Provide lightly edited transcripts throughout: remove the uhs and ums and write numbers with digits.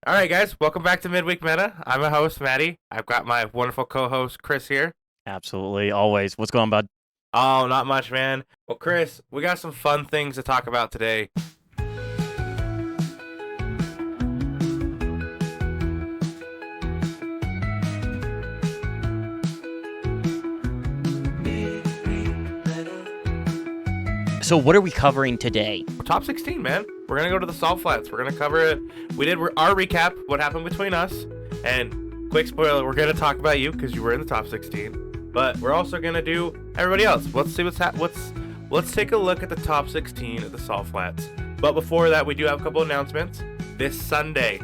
All right, guys, welcome back to Midweek Meta. I'm a host, Maddie. I've got my wonderful co-host, Chris, here. Absolutely, always. What's going on, bud? Oh, not much, man. Well, Chris, we got some fun things to talk about today. So, what are we covering today? Top 16, man. We're gonna go to the Salt Flats. We're gonna cover it. We did our recap, what happened between us, and quick spoiler: we're gonna talk about you because you were in the top 16. But we're also gonna do everybody else. Let's see let's take a look at the top 16 at the Salt Flats. But before that, we do have a couple announcements. This Sunday,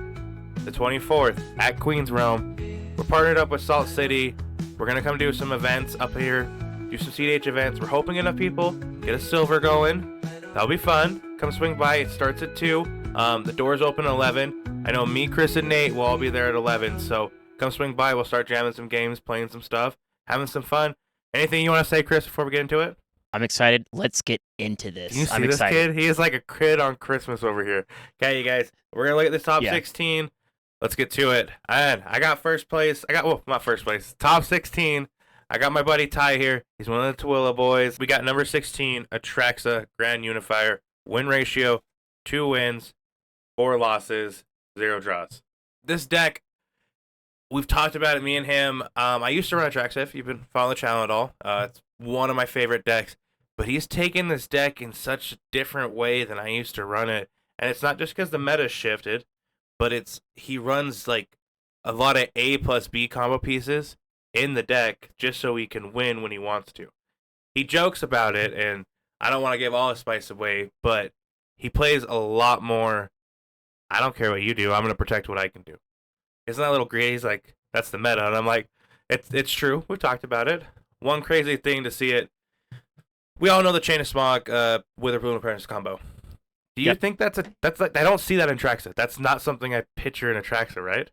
the 24th, at Queens Realm, we're partnered up with Salt City. We're gonna come do some events up here, do some CDH events. We're hoping enough people get a silver going. That'll be fun. Come swing by. It starts at 2. The doors open at 11. I know me, Chris, and Nate will all be there at 11. So come swing by. We'll start jamming some games, playing some stuff, having some fun. Anything you want to say, Chris, before we get into it? I'm excited. Let's get into this. Can you see I'm this excited. kid? He is like a kid on Christmas over here. Okay, you guys, we're going to look at this top Yeah. 16. Let's get to it. And I got first place. Not first place. Top 16. I got my buddy Ty here. He's one of the Tooele boys. We got number 16, Atraxa Grand Unifier. Win ratio, 2 wins, 4 losses, 0 draws. This deck, we've talked about it, me and him. I used to run Atraxa, if you've been following the channel at all. It's one of my favorite decks. But he's taken this deck in such a different way than I used to run it. And it's not just because the meta shifted, but he runs like a lot of A plus B combo pieces in the deck just so he can win when he wants to. He jokes about it, and I don't want to give all his spice away, but he plays a lot more. I don't care what you do. I'm going to protect what I can do. Isn't that a little greedy? He's like, that's the meta. And I'm like, it's true. We've talked about it. One crazy thing to see it. We all know the Chain of Smog, Witherbloom Apprentice combo. Do you Yep. think that's like, I don't see that in Traxa. That's not something I picture in a Traxa, right?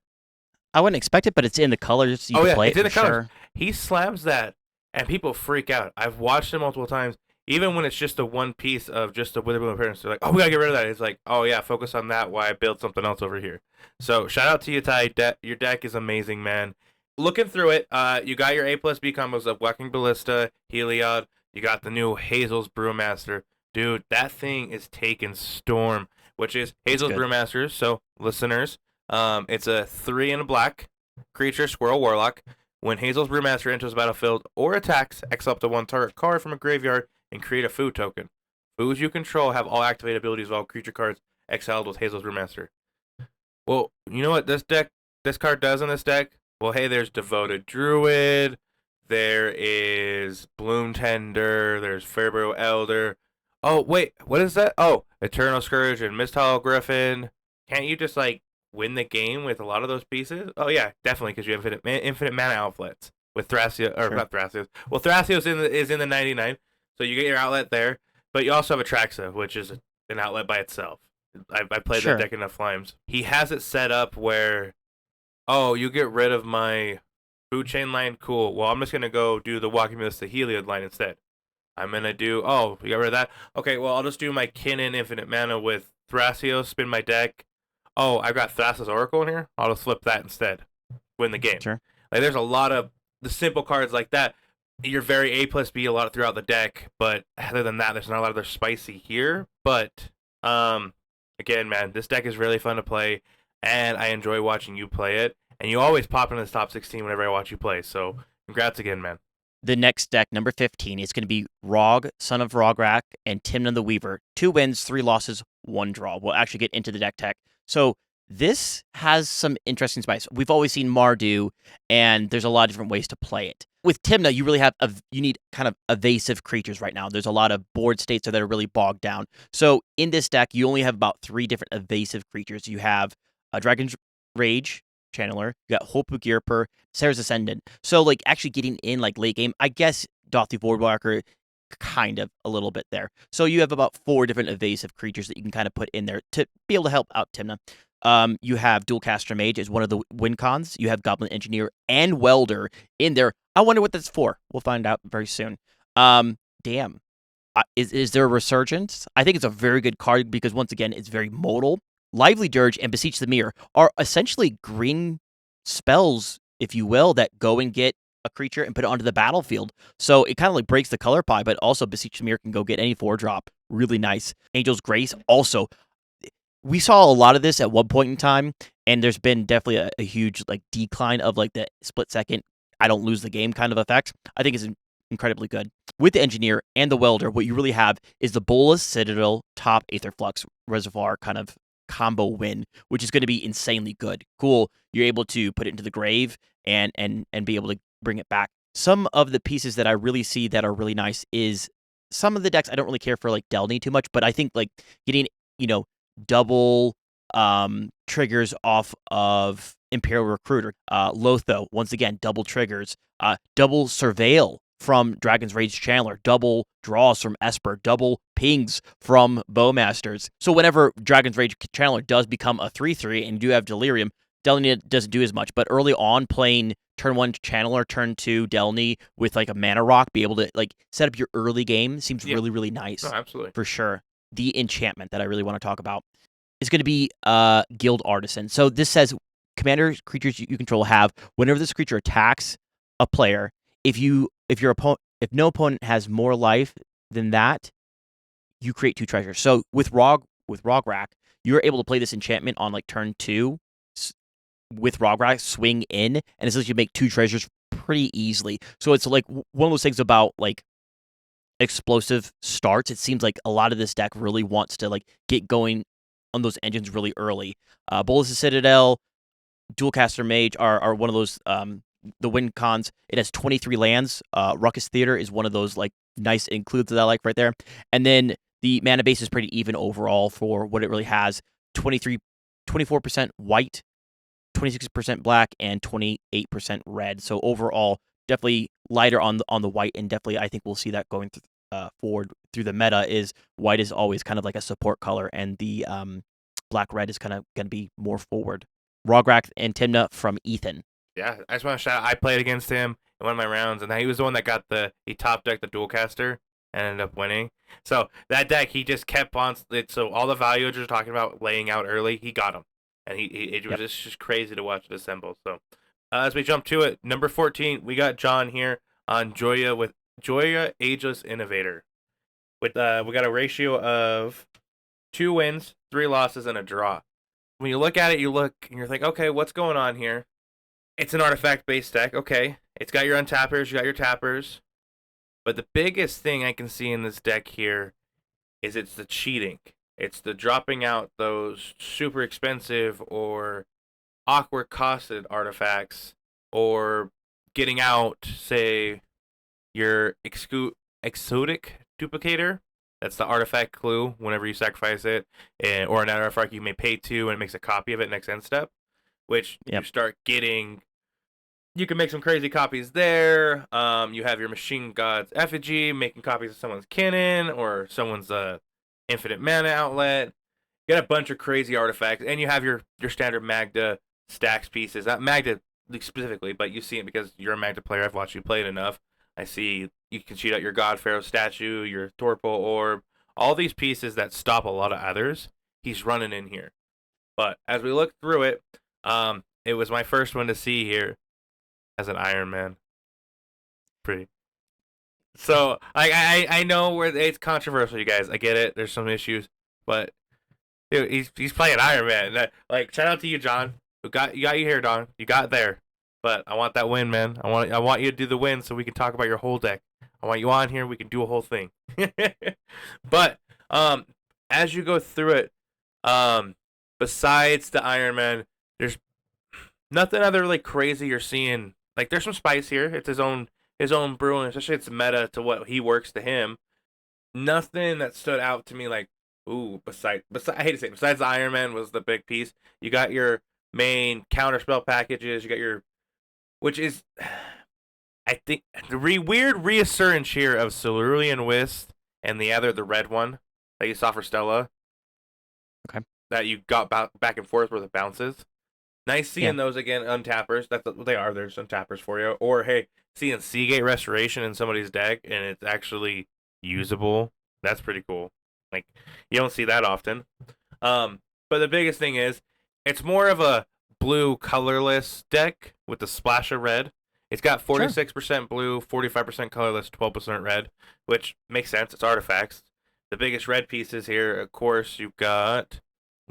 I wouldn't expect it, but it's in the colors. You can play it's it in the for colors. sure. He slams that, and people freak out. I've watched him multiple times. Even when it's just a one piece of just a Witherbloom appearance, they're like, "Oh, we gotta get rid of that." It's like, "Oh yeah, focus on that. Why I build something else over here." So shout out to you, Ty. Your deck is amazing, man. Looking through it, you got your A plus B combos of Wrecking Ballista, Heliod. You got the new Hazel's Brewmaster. Dude, that thing is taking storm, which is Hazel's good. Brewmaster. So listeners, it's a 3 and a black creature, Squirrel Warlock. When Hazel's Brewmaster enters the battlefield or attacks, exile up to 1 target card from a graveyard and create a food token. Foods you control have all activated abilities of all creature cards exiled with Hazel's Brewmaster. Well, you know what this card does in this deck? Well, hey, there's Devoted Druid, there is Bloom Tender, there's Fairbarrow Elder. Oh, wait, what is that? Oh, Eternal Scourge and Mist Hollow Griffin. Can't you just, like, win the game with a lot of those pieces? Oh, yeah, definitely, because you have infinite mana outlets with Thrasios, or Sure. not Thrasios. Well, Thrasios is in the 99, so you get your outlet there, but you also have Atraxa, which is an outlet by itself. I played Sure. that deck enough times. He has it set up where, oh, you get rid of my food chain line? Cool. Well, I'm just going to go do the Walking Mist, the Heliod line instead. I'm going to do, oh, you got rid of that? Okay, well, I'll just do my Kinnan Infinite Mana with Thrasios, spin my deck. Oh, I've got Thassa's Oracle in here. I'll just flip that instead. Win the game. Sure. Like, there's a lot of the simple cards like that. You're very A plus B a lot throughout the deck, but other than that, there's not a lot of other spicy here. But again, man, this deck is really fun to play, and I enjoy watching you play it. And you always pop into the top 16 whenever I watch you play. So congrats again, man. The next deck, number 15, is going to be Rog, Son of Rograk, and Timna the Weaver. 2 wins, 3 losses, 1 draw. We'll actually get into the deck tech. So this has some interesting spice. We've always seen Mardu, and there's a lot of different ways to play it. With Timna, you really you need kind of evasive creatures right now. There's a lot of board states that are really bogged down. So in this deck, you only have about 3 different evasive creatures. You have a Dragon's Rage Channeler, you got Hope Gearper, Sarah's Ascendant. So like actually getting in like late game, I guess Dothy Voidwalker kind of a little bit there. So you have about 4 different evasive creatures that you can kind of put in there to be able to help out Timna. You have Dualcaster Mage as one of the win cons. You have Goblin Engineer and Welder in there. I wonder what that's for. We'll find out very soon. Damn. Is there a resurgence? I think it's a very good card because once again, it's very modal. Lively Dirge and Beseech the Mirror are essentially green spells, if you will, that go and get a creature and put it onto the battlefield. So it kind of like breaks the color pie, but also Beseech the Mirror can go get any 4-drop. Really nice. Angel's Grace also. We saw a lot of this at one point in time, and there's been definitely a huge like decline of like the split second, I don't lose the game kind of effect. I think it's incredibly good. With the Engineer and the Welder, what you really have is the Bolas Citadel top Aetherflux Reservoir kind of combo win, which is going to be insanely good. Cool. You're able to put it into the grave and be able to bring it back. Some of the pieces that I really see that are really nice is some of the decks I don't really care for like Delny too much, but I think like getting, double triggers off of Imperial Recruiter. Lotho, once again, double triggers. Double Surveil from Dragon's Rage Channeler. Double draws from Esper. Double pings from Bowmasters. So whenever Dragon's Rage Channeler does become a 3/3 and you do have Delirium, Delny doesn't do as much. But early on, playing turn 1 Channeler, turn 2 Delny with like a Mana Rock, be able to like set up your early game seems really, really nice. No, absolutely. For sure. The enchantment that I really want to talk about is going to be Guild Artisan. So this says commander creatures you control have whenever this creature attacks a player, if no opponent has more life than that, you create 2 treasures. So with Rograk, you're able to play this enchantment on like turn 2 with Rograk, swing in, and essentially you make 2 treasures pretty easily. So it's like one of those things about like explosive starts. It seems like a lot of this deck really wants to like get going on those engines really early. Bolas Citadel, Dualcaster Mage are one of those the win cons. It has 23 lands. Ruckus Theater is one of those like nice includes that I like right there. And then the mana base is pretty even overall for what it really has. 24% white, 26% black, and 28% red. So overall, definitely lighter on the white, and definitely I think we'll see that going forward through the meta. Is white is always kind of like a support color, and the black red is kind of going to be more forward. Rograk and Timna from Ethan. Yeah, I just want to shout out, I played against him in one of my rounds, and he was the one that got he top decked the Dualcaster and ended up winning. So that deck, he just kept on it. So all the value you're talking about laying out early, he got him, and it was just crazy to watch it assemble. So as we jump to it, number 14, we got John here on Joya with Joya Ageless Innovator. With we got a ratio of 2 wins, 3 losses, and a draw. When you look at it, and you're like, okay, what's going on here? It's an artifact-based deck. Okay, it's got your untappers, you got your tappers. But the biggest thing I can see in this deck here is it's the cheating. It's the dropping out those super expensive or awkward costed artifacts, or getting out, say, your exotic duplicator. That's the artifact clue whenever you sacrifice it, or an artifact you may pay 2 and it makes a copy of it next end step, which you start getting. You can make some crazy copies there. You have your Machine God's Effigy, making copies of someone's Cannon or someone's infinite mana outlet. You got a bunch of crazy artifacts, and you have your standard Magda stacks pieces. Not Magda specifically, but you see it because you're a Magda player. I've watched you play it enough. I see you can cheat out your God Pharaoh statue, your Torpor Orb, all these pieces that stop a lot of others. He's running in here. But as we look through it, it was my first one to see here as an Iron Man. Pretty. So I know where it's controversial, you guys. I get it. There's some issues, but dude, he's playing Iron Man. Like, shout out to you, John. You got you here, Don. You got there. But I want that win, man. I want you to do the win so we can talk about your whole deck. I want you on here. We can do a whole thing. But as you go through it, besides the Iron Man, there's nothing other really crazy you're seeing. Like, there's some spice here. It's his own brew, and especially it's meta to what he works to him. Nothing that stood out to me like, ooh, besides I hate to say it, besides the Iron Man was the big piece. You got your main counterspell packages. You got your, which is, I think, the weird reassurance here of Cerulean Wisp and the red one that you saw for Stella. Okay. That you got back and forth where it bounces. Nice seeing those again, untappers. That's what they are. There's untappers for you. Or, hey, seeing Seagate Restoration in somebody's deck and it's actually usable. That's pretty cool. Like, you don't see that often. But the biggest thing is, it's more of a blue colorless deck with a splash of red. It's got Sure. 46% blue, 45% colorless, 12% red, which makes sense. It's artifacts. The biggest red pieces here, of course, you've got,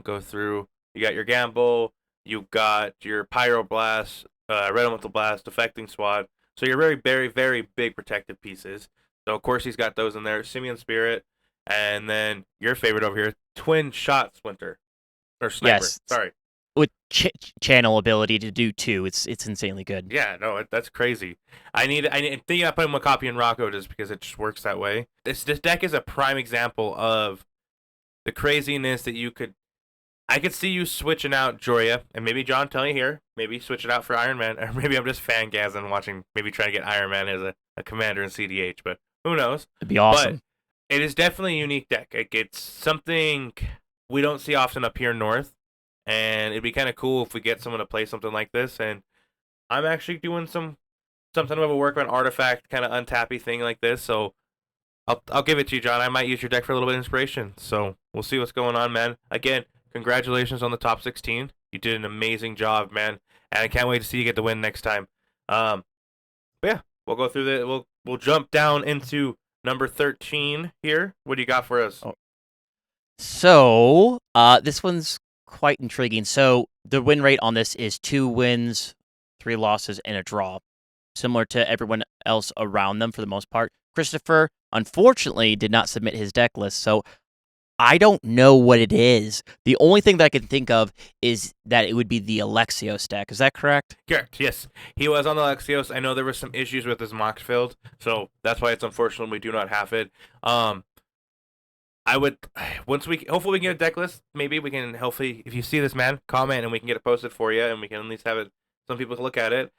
go through, you got your Gamble, you've got your Pyroblast, Red Elemental Blast, Defecting Swad. So your very, very, very big protective pieces. So, of course, he's got those in there. Simian Spirit, and then your favorite over here, Twin Shot Splinter. Or Sniper, Yes. sorry. With channel ability to do two, it's insanely good. Yeah, no, that's crazy. I'm thinking about putting Makapi and Rocco just because it just works that way. This deck is a prime example of the craziness that you could. I could see you switching out Joria, and maybe John telling you here, maybe switch it out for Iron Man, or maybe I'm just fangazzing watching, maybe trying to get Iron Man as a commander in CDH, but who knows? It'd be awesome. But it is definitely a unique deck. It's something we don't see often up here north, and it'd be kind of cool if we get someone to play something like this. And I'm actually doing something of a workman artifact kind of untappy thing like this, so I'll give it to you, John. I might use your deck for a little bit of inspiration. So we'll see what's going on, man. Again, congratulations on the top 16. You did an amazing job, man, and I can't wait to see you get the win next time. But yeah, we'll go through the we'll jump down into number 13 here. What do you got for us? Oh. So, this one's quite intriguing. So, the win rate on this is 2 wins, 3 losses, and a draw, similar to everyone else around them for the most part. Christopher, unfortunately, did not submit his deck list, so I don't know what it is. The only thing that I can think of is that it would be the Alexios deck. Is that correct? Correct, yes. He was on the Alexios. I know there were some issues with his mock field, so that's why it's unfortunate we do not have it. I would, hopefully we can get a deck list. Maybe we can, hopefully, if you see this, man, comment and we can get it posted for you, and we can at least have it, some people can look at it.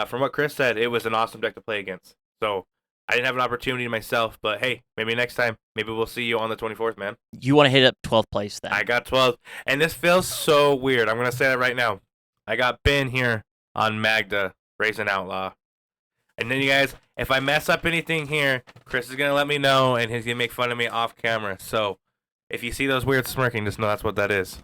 From what Chris said, it was an awesome deck to play against. So I didn't have an opportunity myself, but hey, maybe next time, maybe we'll see you on the 24th, man. You want to hit up 12th place then? I got 12, and this feels so weird. I'm gonna say that right now. I got Ben here on Magda, Raisin Outlaw. And then you guys, if I mess up anything here, Chris is gonna let me know, and he's gonna make fun of me off camera. So, if you see those weird smirking, just know that's what that is.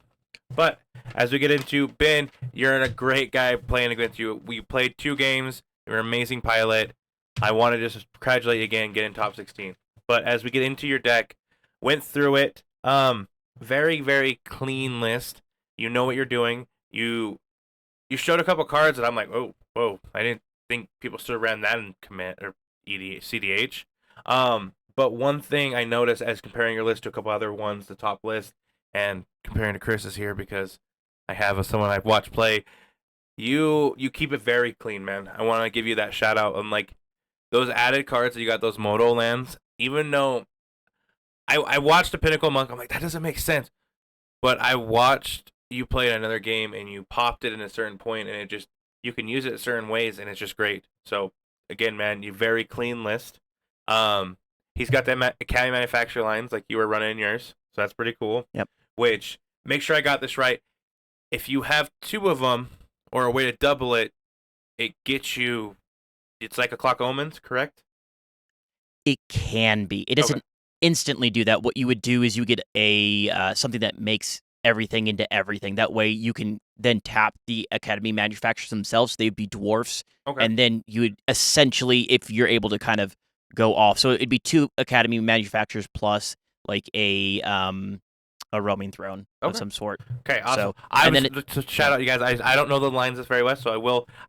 But as we get into Ben, you're a great guy playing against you. We played 2 games. You're an amazing pilot. I want to just congratulate you again, get in top 16. But as we get into your deck, went through it. Very, very clean list. You know what you're doing. You showed a couple cards that I'm like, oh, whoa, I didn't think people still ran that in command or CDH. But one thing I noticed as comparing your list to a couple other ones, the top list, and comparing to Chris's here because I have someone I've watched play. You keep it very clean, man. I want to give you that shout out. And like those added cards that you got, those Moto lands. Even though I watched the Pinnacle Monk, I'm like that doesn't make sense. But I watched you play another game and you popped it in a certain point, and it just you can use it certain ways, and it's just great. So again, man, you very clean list. He's got that Academy manufacturer lines like you were running in yours, so that's pretty cool. Yep. Which make sure I got this right. If you have 2 of them or a way to double it, it gets you. It's like a Clock Omens, correct? It can be. It doesn't instantly do that. What you would do is you get a something that makes everything into everything. That way you can then tap the Academy manufacturers themselves. They'd be dwarfs. Okay. And then you would essentially, if you're able to kind of go off. So it'd be 2 Academy manufacturers plus like a roaming throne of some sort. Okay, awesome. So, to shout out you guys. I don't know the lines this very well, so I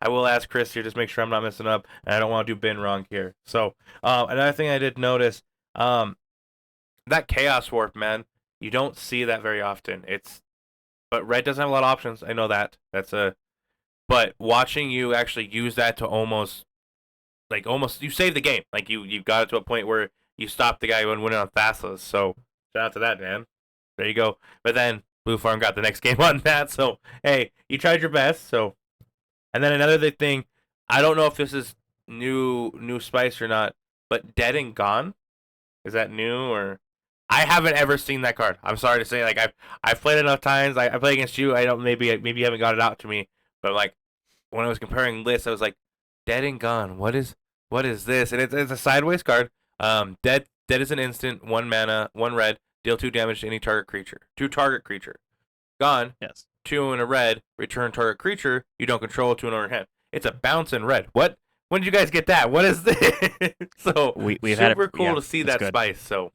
will ask Chris here just make sure I'm not messing up, and I don't want to do Ben wrong here. So another thing I did notice, that Chaos Warp, man, you don't see that very often. But red doesn't have a lot of options. I know that. But watching you actually use that to almost you saved the game. Like you got it to a point where you stopped the guy when winning on Fastless. So shout out to that, man. There you go. But then Blue Farm got the next game on that. So hey, you tried your best. So, and then another thing, I don't know if this is new spice or not, but Dead and Gone, is that new or? I haven't ever seen that card. I'm sorry to say, like I've played enough times. I play against you. I don't maybe you haven't got it out to me, but like when I was comparing lists, I was like, Dead and Gone. What is this? And it's a sideways card. Dead is an instant, 1 mana, 1 red. Deal 2 damage to any target creature. To target creature. Gone. Yes. 2 in a red, return target creature you don't control to another hand. It's a bounce in red. What? When did you guys get that? What is this? So We've had it. super cool Yeah, to see it's that good. spice. So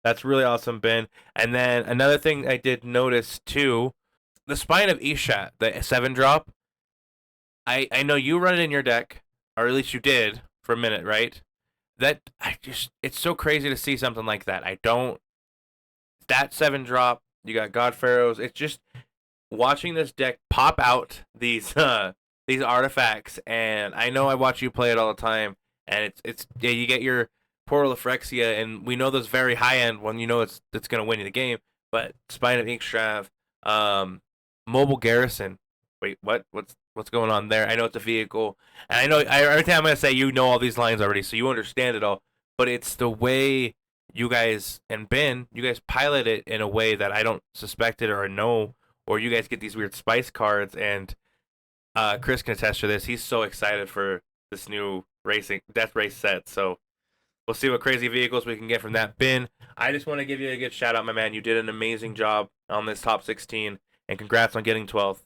that's really awesome, Ben. And then another thing I did notice too, the Spine of Ishat, the 7-drop. I know you run it in your deck, or at least you did for a minute, right? That I just it's so crazy to see something like that. I don't that 7-drop. You got God Pharaohs. It's just watching this deck pop out these artifacts, and I know I watch you play it all the time, and it's yeah, you get your Portal of Phyrexia, and we know those very high end when you know it's gonna win you the game. But Spine of Inkstrav, Mobile Garrison. Wait, what's going on there? I know it's a vehicle, and I know every time I'm gonna say you know all these lines already, so you understand it all. But it's the way you guys and Ben, you guys pilot it in a way that I don't suspect it or know, or you guys get these weird spice cards. And Chris can attest to this. He's so excited for this new racing death race set. So we'll see what crazy vehicles we can get from that. Ben, I just want to give you a good shout out, my man. You did an amazing job on this top 16, and congrats on getting 12th.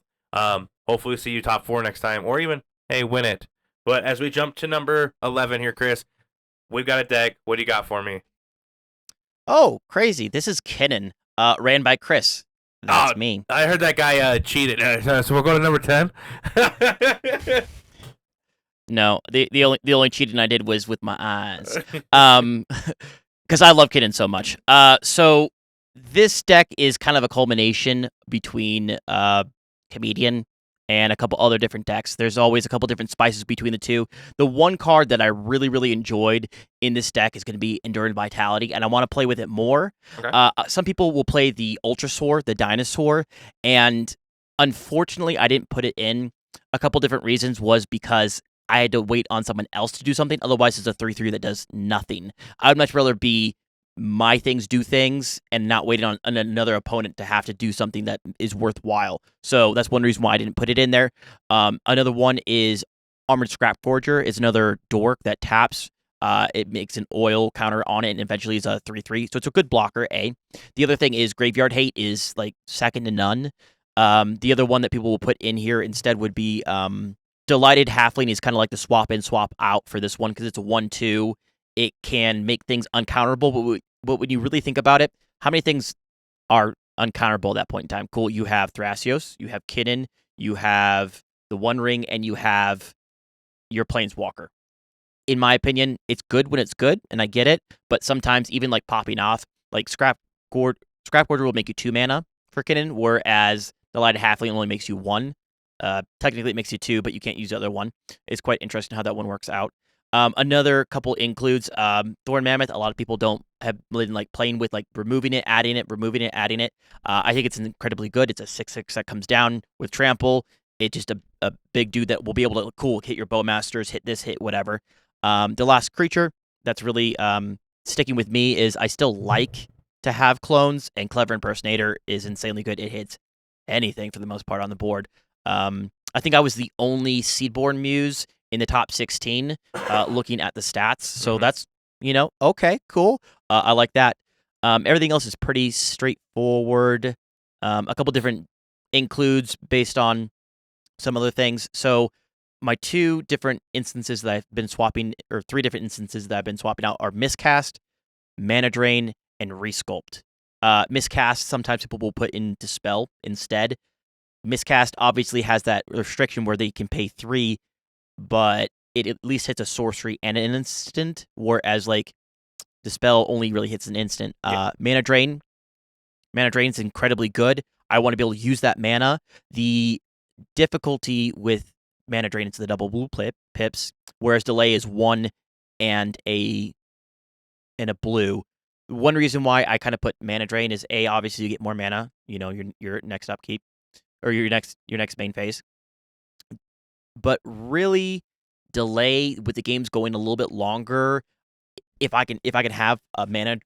Hopefully see you top 4 next time, or even hey, win it. But as we jump to number 11 here, Chris, we've got a deck. What do you got for me? Oh, crazy! This is Kinnan, ran by Chris. Oh, That's me. I heard that guy cheated. So we'll go to number 10. No, the only cheating I did was with my eyes. Because I love Kinnan so much. So this deck is kind of a culmination between Comedian and a couple other different decks. There's always a couple different spices between the two. The one card that I really, really enjoyed in this deck is going to be Enduring Vitality, and I want to play with it more. Okay. Some people will play the Ultrasaur, the Dinosaur, and unfortunately, I didn't put it in. A couple different reasons was because I had to wait on someone else to do something. Otherwise, it's a 3/3 that does nothing. I would much rather be my things do things and not waiting on another opponent to have to do something that is worthwhile. So that's one reason why I didn't put it in there. Another one is Armored Scrap Forger is another dork that taps. It makes an oil counter on it and eventually is a 3/3. So it's a good blocker, A. The other thing is Graveyard Hate is like second to none. The other one that people will put in here instead would be Delighted Halfling is kind of like the swap in, swap out for this one because it's a 1/2. It can make things uncounterable, but when you really think about it, how many things are uncounterable at that point in time? Cool, you have Thrasios, you have Kidden, you have the One Ring, and you have your Planeswalker. In my opinion, it's good when it's good, and I get it, but sometimes even like popping off, like Scrap Order will make you 2 mana for Kidden, whereas the Lighted Halfling only makes you 1. Technically, it makes you 2, but you can't use the other one. It's quite interesting how that one works out. Another couple includes Thorn Mammoth. A lot of people don't have been like playing with like removing it, adding it, removing it, adding it. I think it's incredibly good. It's a 6/6 that comes down with trample. It's just a big dude that will be able to hit your Bowmasters, hit this, hit whatever. The last creature that's really sticking with me is I still like to have clones, and Clever Impersonator is insanely good. It hits anything for the most part on the board. I think I was the only Seedborn Muse in the top 16 looking at the stats. So that's, okay, cool. I like that. Everything else is pretty straightforward. A couple different includes based on some other things. So my 2 different instances that I've been swapping, or 3 different instances that I've been swapping out are Miscast, Mana Drain, and Resculpt. Miscast, sometimes people will put in Dispel instead. Miscast obviously has that restriction where they can pay 3, but it at least hits a sorcery and an instant, whereas like Dispel only really hits an instant. Yeah. Mana Drain. Mana Drain is incredibly good. I want to be able to use that mana. The difficulty with Mana Drain is the double blue pips, whereas Delay is 1 and a blue. One reason why I kind of put Mana Drain is A, obviously you get more mana, your next upkeep or your next main phase. But really, Delay with the games going a little bit longer. If I can have a mana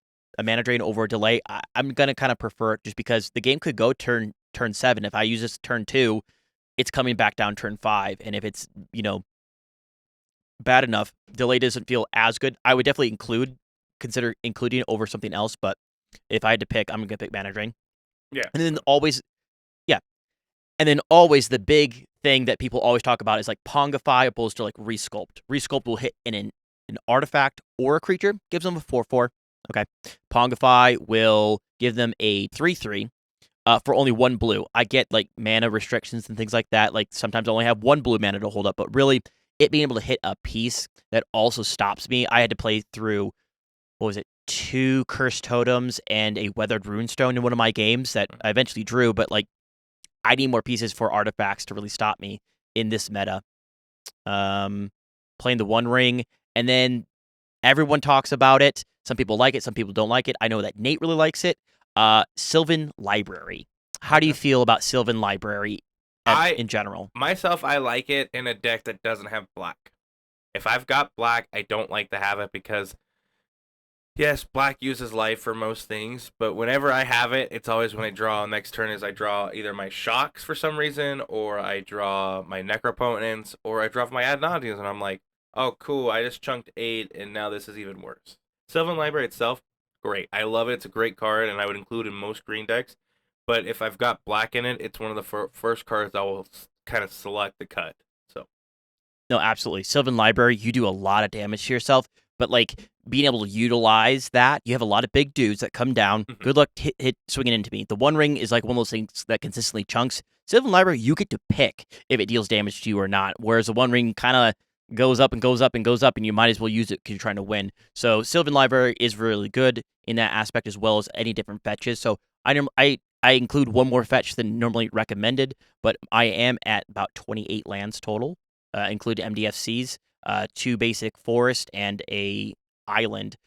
drain over a Delay, I'm gonna kind of prefer it just because the game could go turn 7. If I use this turn 2, it's coming back down turn 5, and if it's bad enough, Delay doesn't feel as good. I would definitely consider including it over something else, but if I had to pick, I'm gonna pick mana drain. Yeah. And then always And then always the big thing that people always talk about is like Pongify opposed to like Resculpt. Resculpt will hit an artifact or a creature, gives them a 4/4. Okay. Pongify will give them a 3/3 for only one blue. I get like mana restrictions and things like that. Like sometimes I only have one blue mana to hold up, but really it being able to hit a piece that also stops me. I had to play through, what was it, two Cursed Totems and a Weathered Runestone in one of my games that I eventually drew, but like I need more pieces for artifacts to really stop me in this meta. Playing the One Ring, and then everyone talks about it. Some people like it, some people don't like it. I know that Nate really likes it. Sylvan Library. How do you Okay. feel about Sylvan Library I in general? myself, I like it in a deck that doesn't have black. If I've got black, I don't like to have it because yes, black uses life for most things, but whenever I have it, it's always when I draw. Next turn is I draw either my shocks for some reason, or I draw my necropotents, or I draw my ad nauseams, and I'm like, oh cool, I just chunked 8, and now this is even worse. Sylvan Library itself, great. I love it. It's a great card, and I would include in most green decks. But if I've got black in it, it's one of the first cards I will kind of select to cut. So No, absolutely. Sylvan Library, you do a lot of damage to yourself, but like being able to utilize that, you have a lot of big dudes that come down. mhm. Good luck hit swinging into me. The One Ring is like one of those things that consistently chunks. Sylvan Library, you get to pick if it deals damage to you or not, whereas the One Ring kind of goes up and goes up and goes up, and you might as well use it because you're trying to win. So Sylvan Library is really good in that aspect as well as any different fetches. So I include one more fetch than normally recommended, but I am at about 28 lands total, include MDFCs, two basic forest, and a island.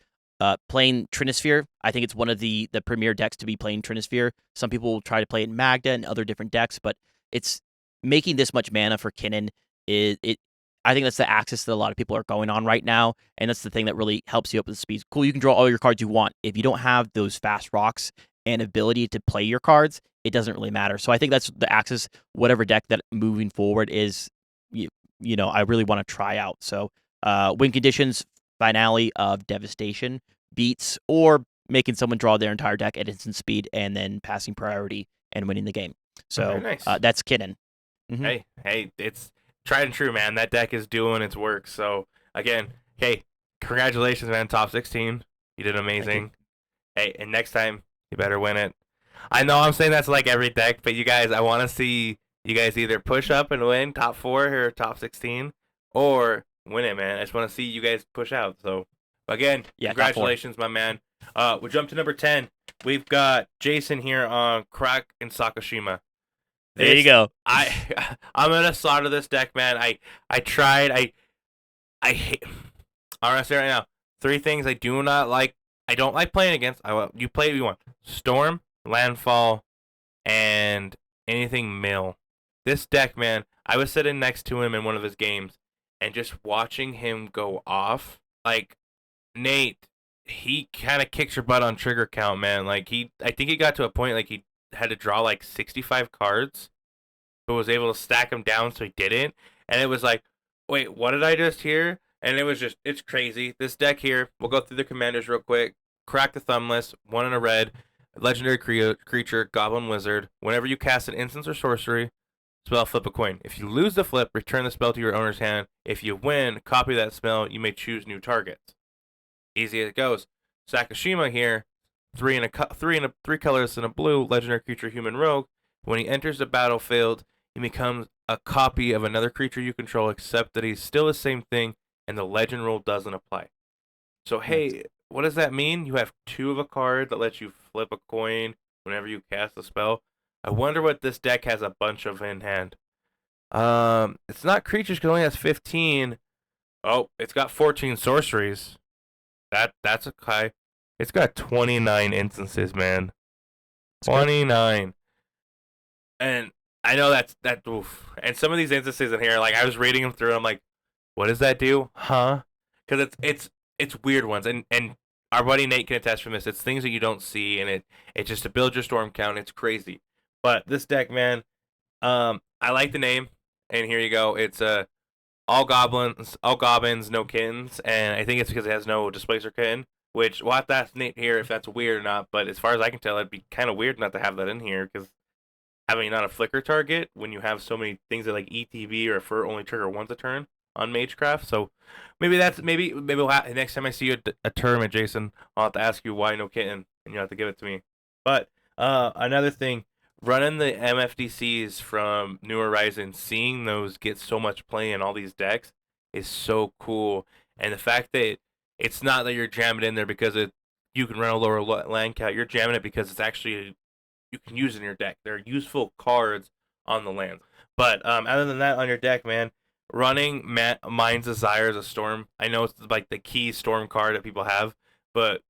Playing Trinisphere, I think it's one of the premier decks to be playing Trinisphere. Some people will try to play it in Magda and other different decks, but it's making this much mana for Kinnan. It I think that's the axis that a lot of people are going on right now, and that's the thing that really helps you up with the speed. Cool, you can draw all your cards you want. If you don't have those fast rocks and ability to play your cards, it doesn't really matter. So I think that's the axis. Whatever deck that moving forward is, I really want to try out. So, win conditions, finale of Devastation, beats, or making someone draw their entire deck at instant speed and then passing priority and winning the game. Very So, nice. that's Kinnan. Mm-hmm. Hey, it's tried and true, man. That deck is doing its work. So again, hey, congratulations, man. Top 16. You did Thank you. amazing. Hey, and next time you better win it. I know I'm saying that's like every deck, but you guys, I want to see you guys either push up and win top 4 or top 16, or win it, man. I just want to see you guys push out. So again, Yeah, top four. congratulations, my man. We jump to number 10. We've got Jason here on Crack and Sakashima. There you This go. I'm gonna slaughter this deck, man. I tried. I hate. I'm gonna say right now, 3 things I do not like. I don't like playing against. You play if you want. Storm, Landfall, and anything Mill. This deck, man. I was sitting next to him in one of his games, and just watching him go off. Like Nate, he kind of kicks your butt on trigger count, man. I think he got to a point like he had to draw like 65 cards but was able to stack them down so he didn't. And it was like, wait, what did I just hear? And it's crazy. This deck here, we'll go through the commanders real quick. Crack the Thumbless, 1 in a red, legendary creature, Goblin Wizard. Whenever you cast an instance or sorcery, spell flip a coin. If you lose the flip, return the spell to your owner's hand. If you win, copy that spell. You may choose new targets. Easy as it goes. Sakashima here, 3 colors and a blue, legendary creature, human rogue. When he enters the battlefield, he becomes a copy of another creature you control, except that he's still the same thing, and the legend rule doesn't apply. So, Nice. hey, what does that mean? You have 2 of a card that lets you flip a coin whenever you cast a spell. I wonder what this deck has a bunch of in hand. It's not creatures because it only has 15. Oh, it's got 14 sorceries. That's a high. It's got 29 instances, man. It's good. 29. And I know that oof. And some of these instances in here, like I was reading them through, and I'm like, what does that do? Huh? Because it's weird ones, and our buddy Nate can attest from this. It's things that you don't see, and it's just to build your storm count. It's crazy. But this deck, man, I like the name, and here you go. It's all goblins, no kittens, and I think it's because it has no displacer kitten. Which we'll have to ask Nate here if that's weird or not. But as far as I can tell, it'd be kind of weird not to have that in here because having not a flicker target when you have so many things that like ETB or Fur only trigger once a turn on Magecraft. So maybe we'll next time I see you a tournament, Jason, I'll have to ask you why no kitten, and you have to give it to me. But another thing, running the MFDCs from New Horizons, seeing those get so much play in all these decks is so cool, and the fact that it's not that you're jamming in there because you can run a lower land count. You're jamming it because it's actually you can use in your deck. They're useful cards on the land. But other than that, on your deck, man, running Mind's Desire as a Storm. I know it's like the key Storm card that people have, but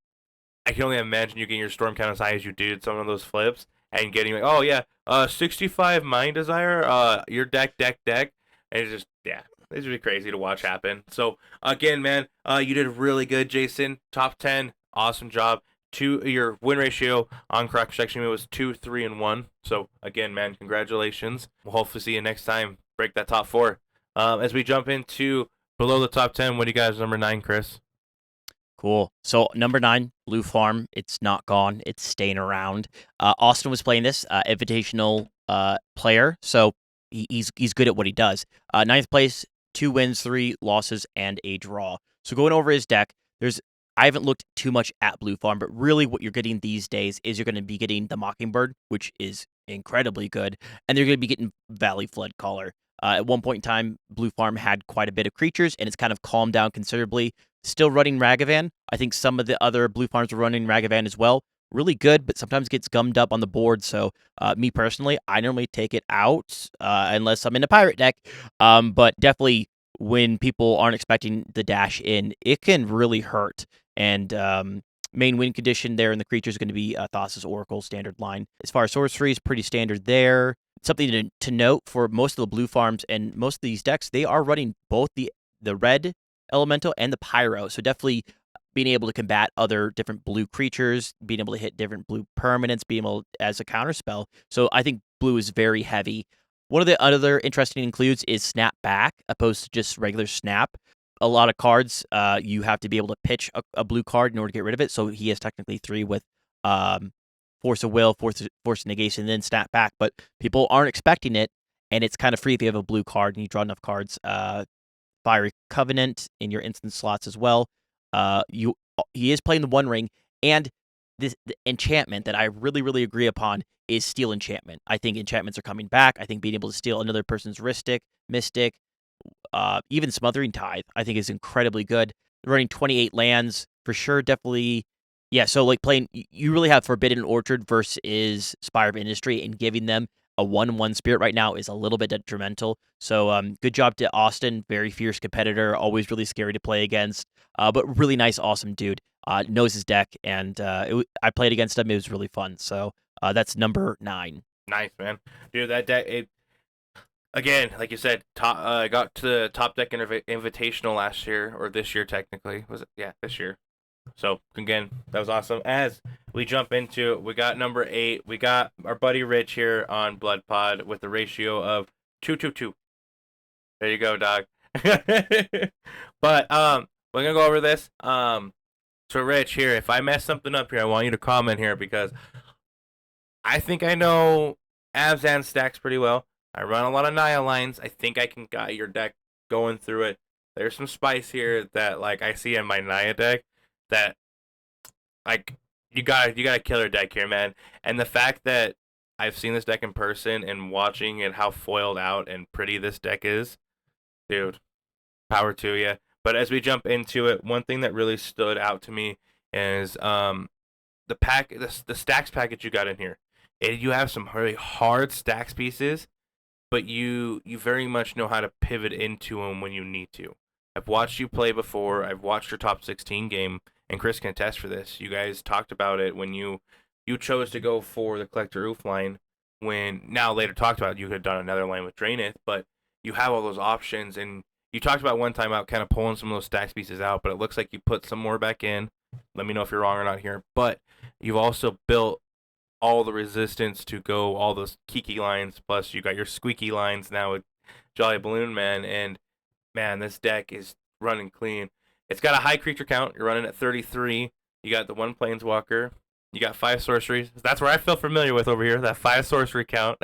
I can only imagine you getting your Storm count as high as you did some of those flips and getting like, oh yeah, 65 Mind Desire, your deck, and it's just yeah. It's really crazy to watch happen. So again, man, you did really good, Jason. Top 10, awesome job. Your win ratio on correct section was 2, 3, and 1. So again, man, congratulations. We'll hopefully see you next time. Break that top 4. As we jump into below the top 10, what do you guys number 9, Chris? Cool. So number 9, Blue Farm. It's not gone. It's staying around. Austin was playing this invitational player, so he's good at what he does. Ninth place, 2 wins, 3 losses, and a draw. So going over his deck, I haven't looked too much at Blue Farm, but really what you're getting these days is you're going to be getting the Mockingbird, which is incredibly good, and they're going to be getting Valley Flood Caller. At one point in time, Blue Farm had quite a bit of creatures, and it's kind of calmed down considerably. Still running Ragavan. I think some of the other Blue Farms are running Ragavan as well. Really good, but sometimes gets gummed up on the board. So, me personally, I normally take it out unless I'm in a pirate deck. But definitely, when people aren't expecting the dash in, it can really hurt. And main win condition there in the creature is going to be Thassa's Oracle standard line. As far as sorcery is pretty standard there. Something to note for most of the blue farms and most of these decks, they are running both the red elemental and the pyro. So definitely being able to combat other different blue creatures, being able to hit different blue permanents, being able as a counter spell. So I think blue is very heavy. One of the other interesting includes is Snap Back, opposed to just regular Snap. A lot of cards, you have to be able to pitch a blue card in order to get rid of it. So he has technically 3 with Force of Will, Force of Negation, and then Snap Back. But people aren't expecting it, and it's kind of free if you have a blue card and you draw enough cards. Fiery Covenant in your instant slots as well. He is playing the One Ring, and the enchantment that I really agree upon is Steel Enchantment. I think enchantments are coming back. I think being able to steal another person's Mystic, even Smothering Tithe, I think is incredibly good. Running 28 lands for sure, definitely. Yeah, so like playing, you really have Forbidden Orchard versus Spire of Industry, and giving them a 1/1 spirit right now is a little bit detrimental. So good job to Austin, very fierce competitor, always really scary to play against, but really nice, awesome dude. Knows his deck, and I played against him. It was really fun. So that's number 9. Nice, man. Dude, that deck, again, like you said, I got to the top deck invitational last year, or this year technically. Was it? Yeah, this year. So again, that was awesome. As we jump into it, we got number 8. We got our buddy Rich here on Blood Pod with a ratio of 2-2-2. There you go, dog. But we're gonna go over this. So Rich here, if I mess something up here, I want you to comment here because I think I know Abzan stacks pretty well. I run a lot of Naya lines. I think I can guide your deck going through it. There's some spice here that like I see in my Naya deck that like you got a killer deck here, man. And the fact that I've seen this deck in person and watching it how foiled out and pretty this deck is, dude, power to you. But as we jump into it, one thing that really stood out to me is the stacks package you got in here. You have some really hard stacks pieces, but you very much know how to pivot into them when you need to. I've watched you play before. I've watched your top 16 game, and Chris can attest for this. You guys talked about it when you chose to go for the Collector Oof line. When now later talked about you could have done another line with Drainith, but you have all those options. And you talked about one time out kind of pulling some of those stacks pieces out, but it looks like you put some more back in. Let me know if you're wrong or not here. But you've also built all the resistance to go all those Kiki lines, plus you got your squeaky lines now with Jolly Balloon Man, and man, this deck is running clean. It's got a high creature count. You're running at 33. You got the one Planeswalker. You got 5 sorceries. That's where I feel familiar with over here. That 5 sorcery count.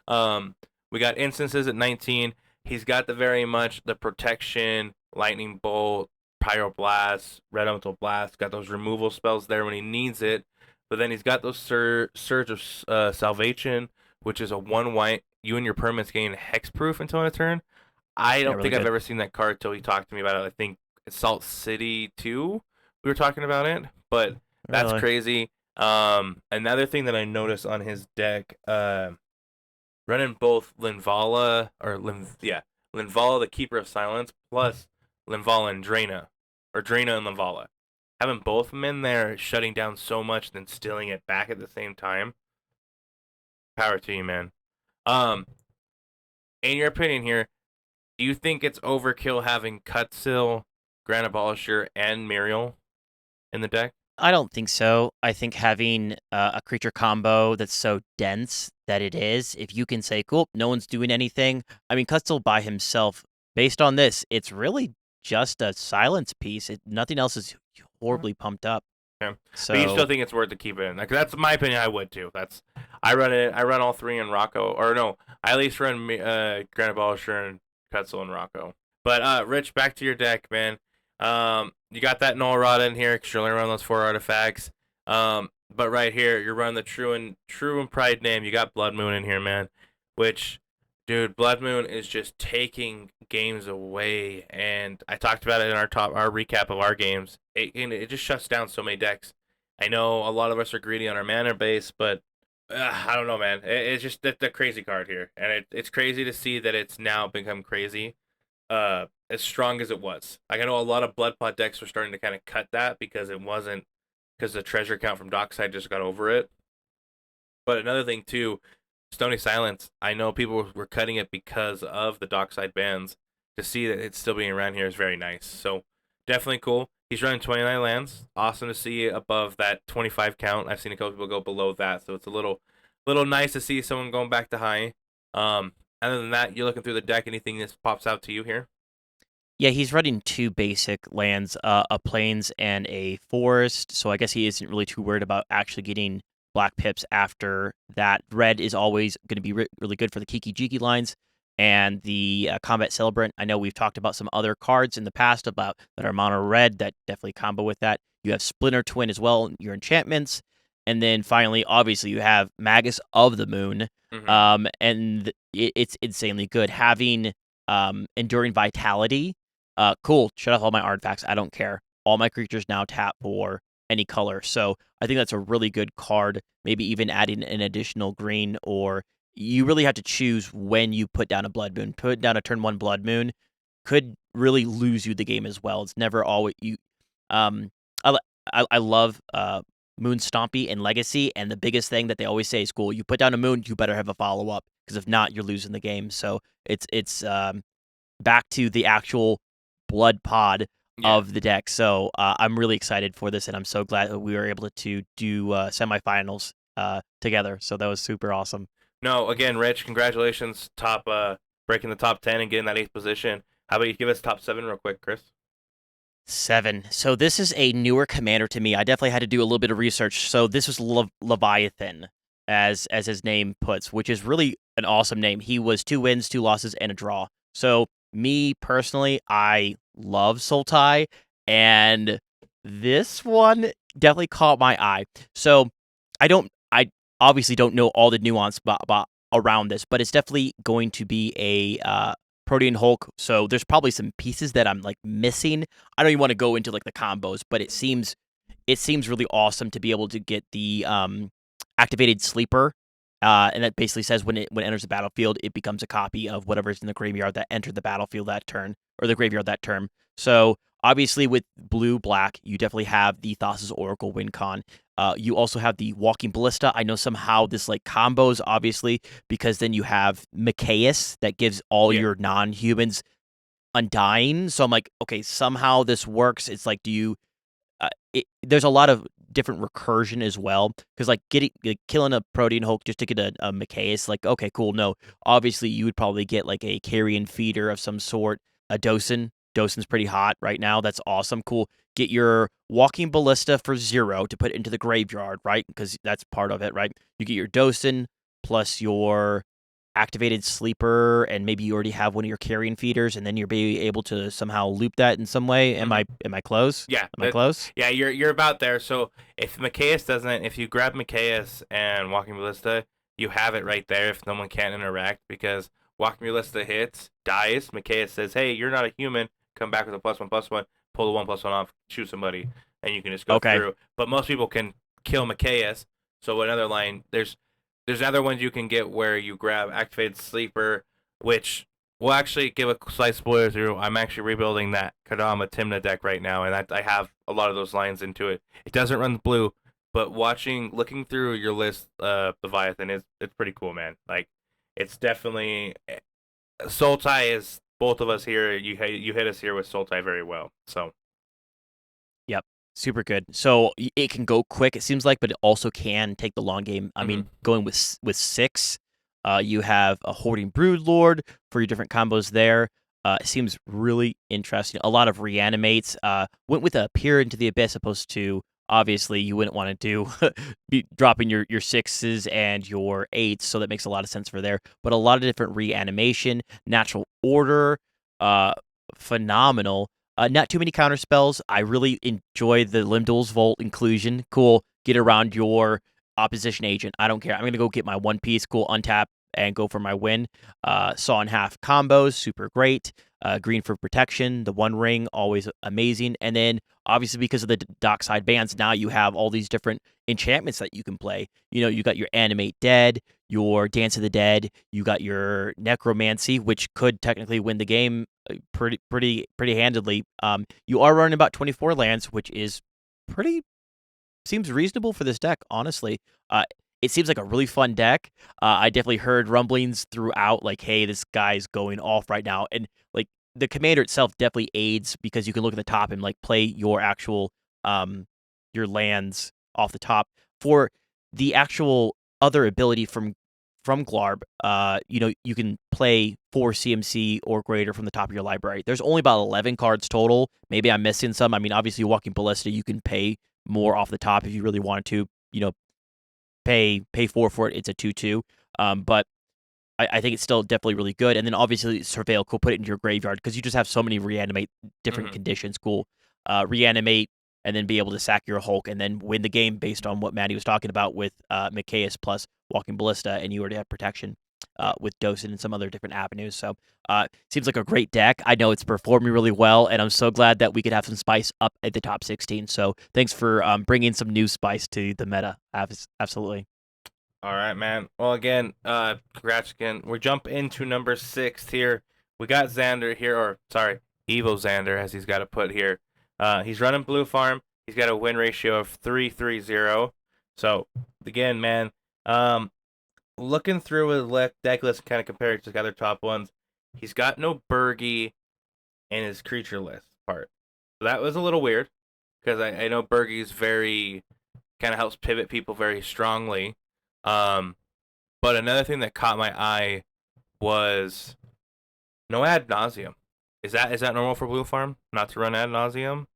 um, we got instances at 19. He's got the very much the protection, lightning bolt, pyroblast, red elemental blast. Got those removal spells there when he needs it. But then he's got those surge of salvation, which is a 1 white. You and your permanents gain hexproof until end of turn. I Yeah, don't really think I've good. ever seen that card till he talked to me about it. I think it's Salt City 2. We were talking about it, but that's Really. crazy. Another thing that I noticed on his deck, running both Linvala, the Keeper of Silence, plus Linvala and Draina, or Draina and Linvala. Having both of them in there, shutting down so much, then stealing it back at the same time. Power to you, man. Um, in your opinion here, do you think it's overkill having Cutsil, Grand Abolisher, and Muriel in the deck? I don't think so. I think having a creature combo that's so dense that it is, if you can say, cool, no one's doing anything. I mean, Cutzel by himself, based on this, it's really just a silence piece. Nothing else is horribly pumped up. Yeah. But you still So, think it's worth to keep it in? Like, that's my opinion. I would too. I run it. I run all 3 in Rocco, or no, I at least run Grand Abolisher and Cutzel and Rocco. But Rich, back to your deck, man. You got that Null Rod in here because you're only running those 4 artifacts. But right here, you're running the True and Pride name. You got Blood Moon in here, man. Which, dude, Blood Moon is just taking games away. And I talked about it in our recap of our games. It just shuts down so many decks. I know a lot of us are greedy on our mana base, but I don't know, man. It's just the crazy card here, and it's crazy to see that it's now become crazy as strong as it was. Like, I know a lot of Blood Pot decks were starting to kind of cut that because it wasn't because the treasure count from Dockside just got over it. But another thing too, Stony Silence. I know people were cutting it because of the Dockside bans. To see that it's still being around here is very nice. So definitely cool. He's running 29 lands. Awesome to see above that 25 count. I've seen a couple people go below that, so it's a little nice to see someone going back to high. Other than that, you're looking through the deck. Anything that pops out to you here? yeah, he's running 2 basic lands, a plains and a forest. So I guess he isn't really too worried about actually getting black pips after that. Red is always going to be really good for the Kiki Jiki lines and the combat celebrant. I know we've talked about some other cards in the past about that are mono red that definitely combo with that. You have Splinter Twin as well, your enchantments. And then finally, obviously, you have Magus of the Moon. Mm-hmm. And it's insanely good. Having Enduring Vitality. Cool. Shut off all my artifacts. I don't care. All my creatures now tap for any color. So I think that's a really good card. Maybe even adding an additional green, or you really have to choose when you put down a Blood Moon. Put down a turn 1 Blood Moon could really lose you the game as well. It's never always you. Um, I love Moon Stompy and Legacy, and the biggest thing that they always say is, cool. You put down a moon, you better have a follow up, because if not, you're losing the game. So it's back to the actual blood pod Yeah. of the deck. So I'm really excited for this, and I'm so glad that we were able to do semifinals together. So that was super awesome. No, again, Rich, congratulations. Breaking the top 10 and getting that 8th position. How about you give us top 7 real quick, Chris? 7. So this is a newer commander to me. I definitely had to do a little bit of research. So this was Leviathan, as his name puts, which is really an awesome name. He was 2 wins, 2 losses, and a draw. So me personally, I love Sultai, and this one definitely caught my eye. So I obviously don't know all the nuance around this, but it's definitely going to be a Protean Hulk. So there's probably some pieces that I'm like missing. I don't even want to go into like the combos, but it seems really awesome to be able to get the activated sleeper. And that basically says when it enters the battlefield, it becomes a copy of whatever's in the graveyard that entered the battlefield that turn, or the graveyard that turn. So obviously with blue black, you definitely have the Thassa's Oracle win con. You also have the Walking Ballista. I know somehow this like combos, obviously, because then you have Micaeus that gives all your non-humans Undying. So I'm like, okay, somehow this works. It's like, there's a lot of different recursion as well, because like killing a Protean Hulk just to get a Micaeus, like, okay, cool. No, obviously you would probably get like a carrion feeder of some sort, a Dosen. Dosen's pretty hot right now. That's awesome. Cool. get your Walking Ballista for 0 to put into the graveyard, right? Because that's part of it, right? You get your Dosen plus your activated sleeper, and maybe you already have one of your carrion feeders, and then you'll be able to somehow loop that in some way. Am Mhm. I close? Yeah, Am I close? yeah, you're about there. So if you grab Micaeus and Walking Ballista, you have it right there. If someone can't interact, because Walking Ballista hits, dies, Micaeus says, "Hey, you're not a human. Come back with a +1/+1. Pull the 1/+1 off, shoot somebody, and you can just go Okay. through." But most people can kill Micaeus. So another line, there's other ones you can get where you grab activated sleeper, which we'll actually give a slight spoiler through. I'm actually rebuilding that Kadama Timna deck right now, and I have a lot of those lines into it. It doesn't run blue, but looking through your list, Leviathan it's pretty cool, man. Like, it's definitely Sultai is both of us here. You hit us here with Sultai very well. So Yep. Super good. So it can go quick, it seems like, but it also can take the long game. I mhm. mean, going with 6, you have a Hoarding Broodlord for your different combos there. It seems really interesting. A lot of reanimates. Went with a Peer into the Abyss, opposed to, obviously you wouldn't want to do be dropping your 6s and your 8s, so that makes a lot of sense for there. But a lot of different reanimation, natural order, uh, phenomenal. Not too many counter spells. I really enjoy the Limdol's Vault inclusion. Cool. Get around your opposition agent. I don't care. I'm going to go get my 1 piece. Cool. Untap and go for my win. Saw in half combos. Super great. Green for protection. The One Ring. Always amazing. And then, obviously, because of the Dockside bans, now you have all these different enchantments that you can play. You got your Animate Dead, your Dance of the Dead. You got your Necromancy, which could technically win the game pretty handedly. You are running about 24 lands, which is pretty seems reasonable for this deck, honestly. It seems like a really fun deck. I definitely heard rumblings throughout, like, hey, this guy's going off right now, and like the commander itself definitely aids, because you can look at the top and like play your actual your lands off the top for the actual other ability from Glarb. You can play 4 CMC or greater from the top of your library. There's only about 11 cards total. Maybe I'm missing some. I mean, obviously, Walking Ballista, you can pay more off the top if you really wanted to. Pay 4 for it. It's a 2/2. But I think it's still definitely really good. And then obviously Surveil, cool, put it into your graveyard, because you just have so many reanimate different Mhm. conditions. Cool. Reanimate and then be able to sack your Hulk and then win the game based on what Maddie was talking about with Micaeus plus Walking Ballista, and you already have protection with Dosen and some other different avenues. So seems like a great deck. I know it's performing really well, and I'm so glad that we could have some spice up at the top 16. So thanks for bringing some new spice to the meta. Absolutely. All right, man. Well, again, congrats again. We jump into number 6 here. We got Xander here, or sorry, Evo Xander, as he's got to put here. He's running Blue Farm. He's got a win ratio of 3.30. So again, man, um, looking through his deck list, kind of compared to the other top ones, he's got no Bergie in his creature list part. So that was a little weird, because I know Bergie's very kind of helps pivot people very strongly. Um, but another thing that caught my eye was no ad nauseum. Is that normal for Blue Farm not to run ad nauseum?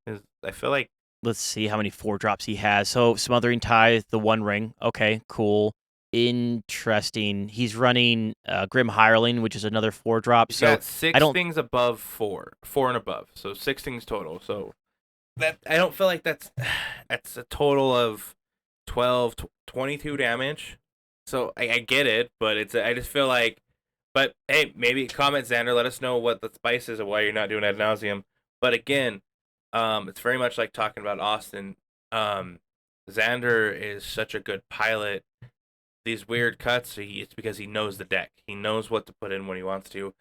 I feel like Let's see how many 4 drops he has. So Smothering Tithe, the One Ring. Okay, cool. Interesting. He's running Grim Hireling, which is another 4 drop. he's So got I six don't. things above four and above, so 6 things total. So that I don't feel like that's a total of 12, 22 damage. So I get it, but I just feel like, but hey, maybe comment Xander, let us know what the spice is and why you're not doing ad nauseum. But again, it's very much like talking about Austin. Um, Xander is such a good pilot. These weird cuts, it's because he knows the deck. He knows what to put in when he wants to.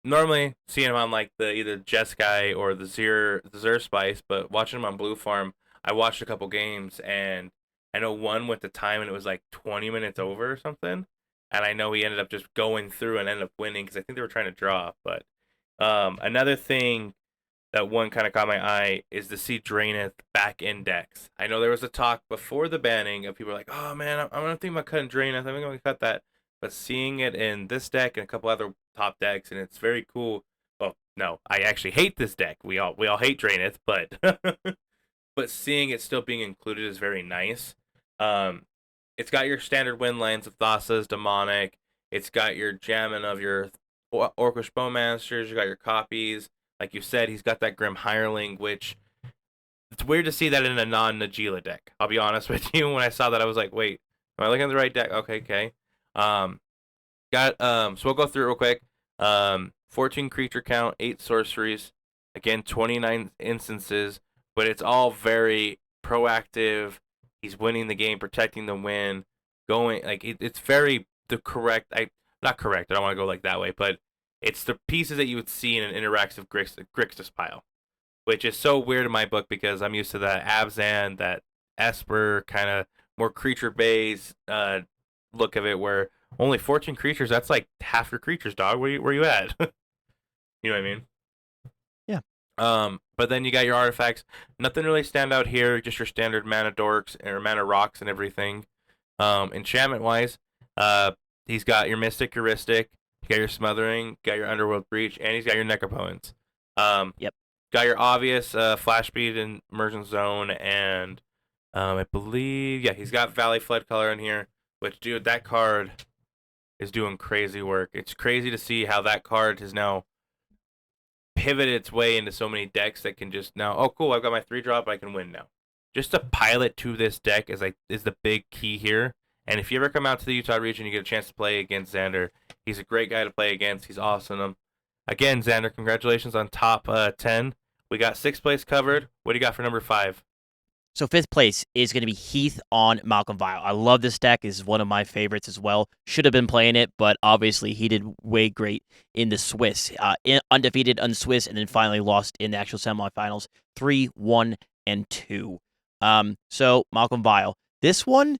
Normally seeing him on like the either Jeskai or the Zer Spice, but watching him on Blue Farm, I watched a couple games, and I know one with the time and it was like 20 minutes over or something, and I know he ended up just going through and ended up winning because I think they were trying to draw. But another thing that one kind of caught my eye is to see Draenith back in decks. I know there was a talk before the banning of people like, oh man, I'm gonna think about cutting Draenith. I'm gonna cut that. But seeing it in this deck and a couple other top decks, and it's very cool. Well, No, I actually hate this deck. We all hate Draenith, but but seeing it still being included is very nice. Um, it's got your standard win lanes of Thassa's Demonic. It's got your jamming of your Orcish Bowmasters. You got your copies. Like you said, he's got that Grim Hireling, which it's weird to see that in a non-Najila deck. I'll be honest with you. When I saw that, I was like, wait, am I looking at the right deck? Okay, okay. Um, so we'll go through it real quick. 14 creature count, 8 sorceries. Again, 29 instances, but it's all very proactive. He's winning the game, protecting the win, going like it's very the correct. Not correct. I don't want to go like that way, but it's the pieces that you would see in an interactive Grixis pile, which is so weird in my book because I'm used to that Abzan, that Esper kind of more creature based look of it, where only 14 creatures. That's like half your creatures, dog. Where you at? You know what I mean? Yeah. But then you got your artifacts. Nothing really stand out here. Just your standard mana dorks or mana rocks and everything. Enchantment wise, he's got your mystic heuristic. You got your smothering. Got your underworld breach, and he's got your necropotence. Yep. Got your obvious flash speed and immersion zone, and I believe he's got Valley Flood color in here. Which, dude, that card is doing crazy work. It's crazy to see how that card has now pivoted its way into so many decks that can just now, oh cool, I've got my 3-drop, I can win now. Just to pilot to this deck is the big key here. And if you ever come out to the Utah region, you get a chance to play against Xander. He's a great guy to play against. He's awesome. Again, Xander, congratulations on top 10. We got 6th place covered. What do you got for number 5? So 5th place is going to be Heath on Malcolm Vile. I love this deck. This is one of my favorites as well. Should have been playing it, but obviously he did way great in the Swiss. Undefeated on Swiss, and then finally lost in the actual semifinals. 3, 1, and 2. So Malcolm Vile. This one,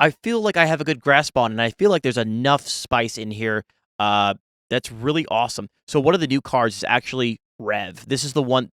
I feel like I have a good grasp on, and I feel like there's enough spice in here that's really awesome. So one of the new cards is actually Rev. This is the one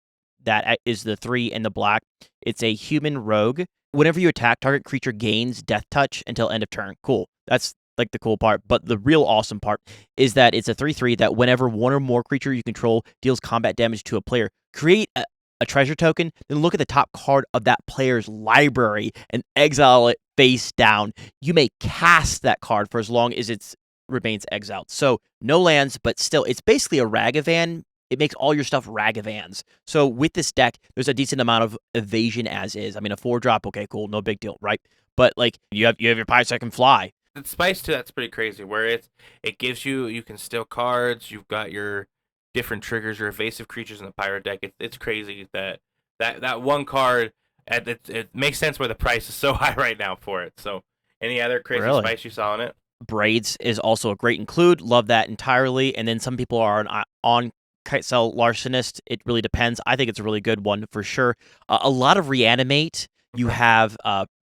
that is the 3 and the black. It's a human rogue. Whenever you attack, target creature gains death touch until end of turn. Cool. That's like the cool part. But the real awesome part is that it's a 3/3 that whenever one or more creature you control deals combat damage to a player, create a treasure token, then look at the top card of that player's library and exile it face down. You may cast that card for as long as it remains exiled. So no lands, but still, it's basically a Ragavan. It makes all your stuff Ragavans. So with this deck, there's a decent amount of evasion as is. I mean, a 4-drop, okay, cool, no big deal, right? But like you have your pirates that can fly. The spice to that's pretty crazy. Where it gives you can steal cards. You've got your different triggers, your evasive creatures in the pirate deck. It's crazy that one card. It makes sense where the price is so high right now for it. So, any other crazy Really? spice you saw in it? Braids is also a great include. Love that entirely. And then some people are on Kitesail Larcenist. It really depends. I think it's a really good one for sure. A lot of reanimate. You have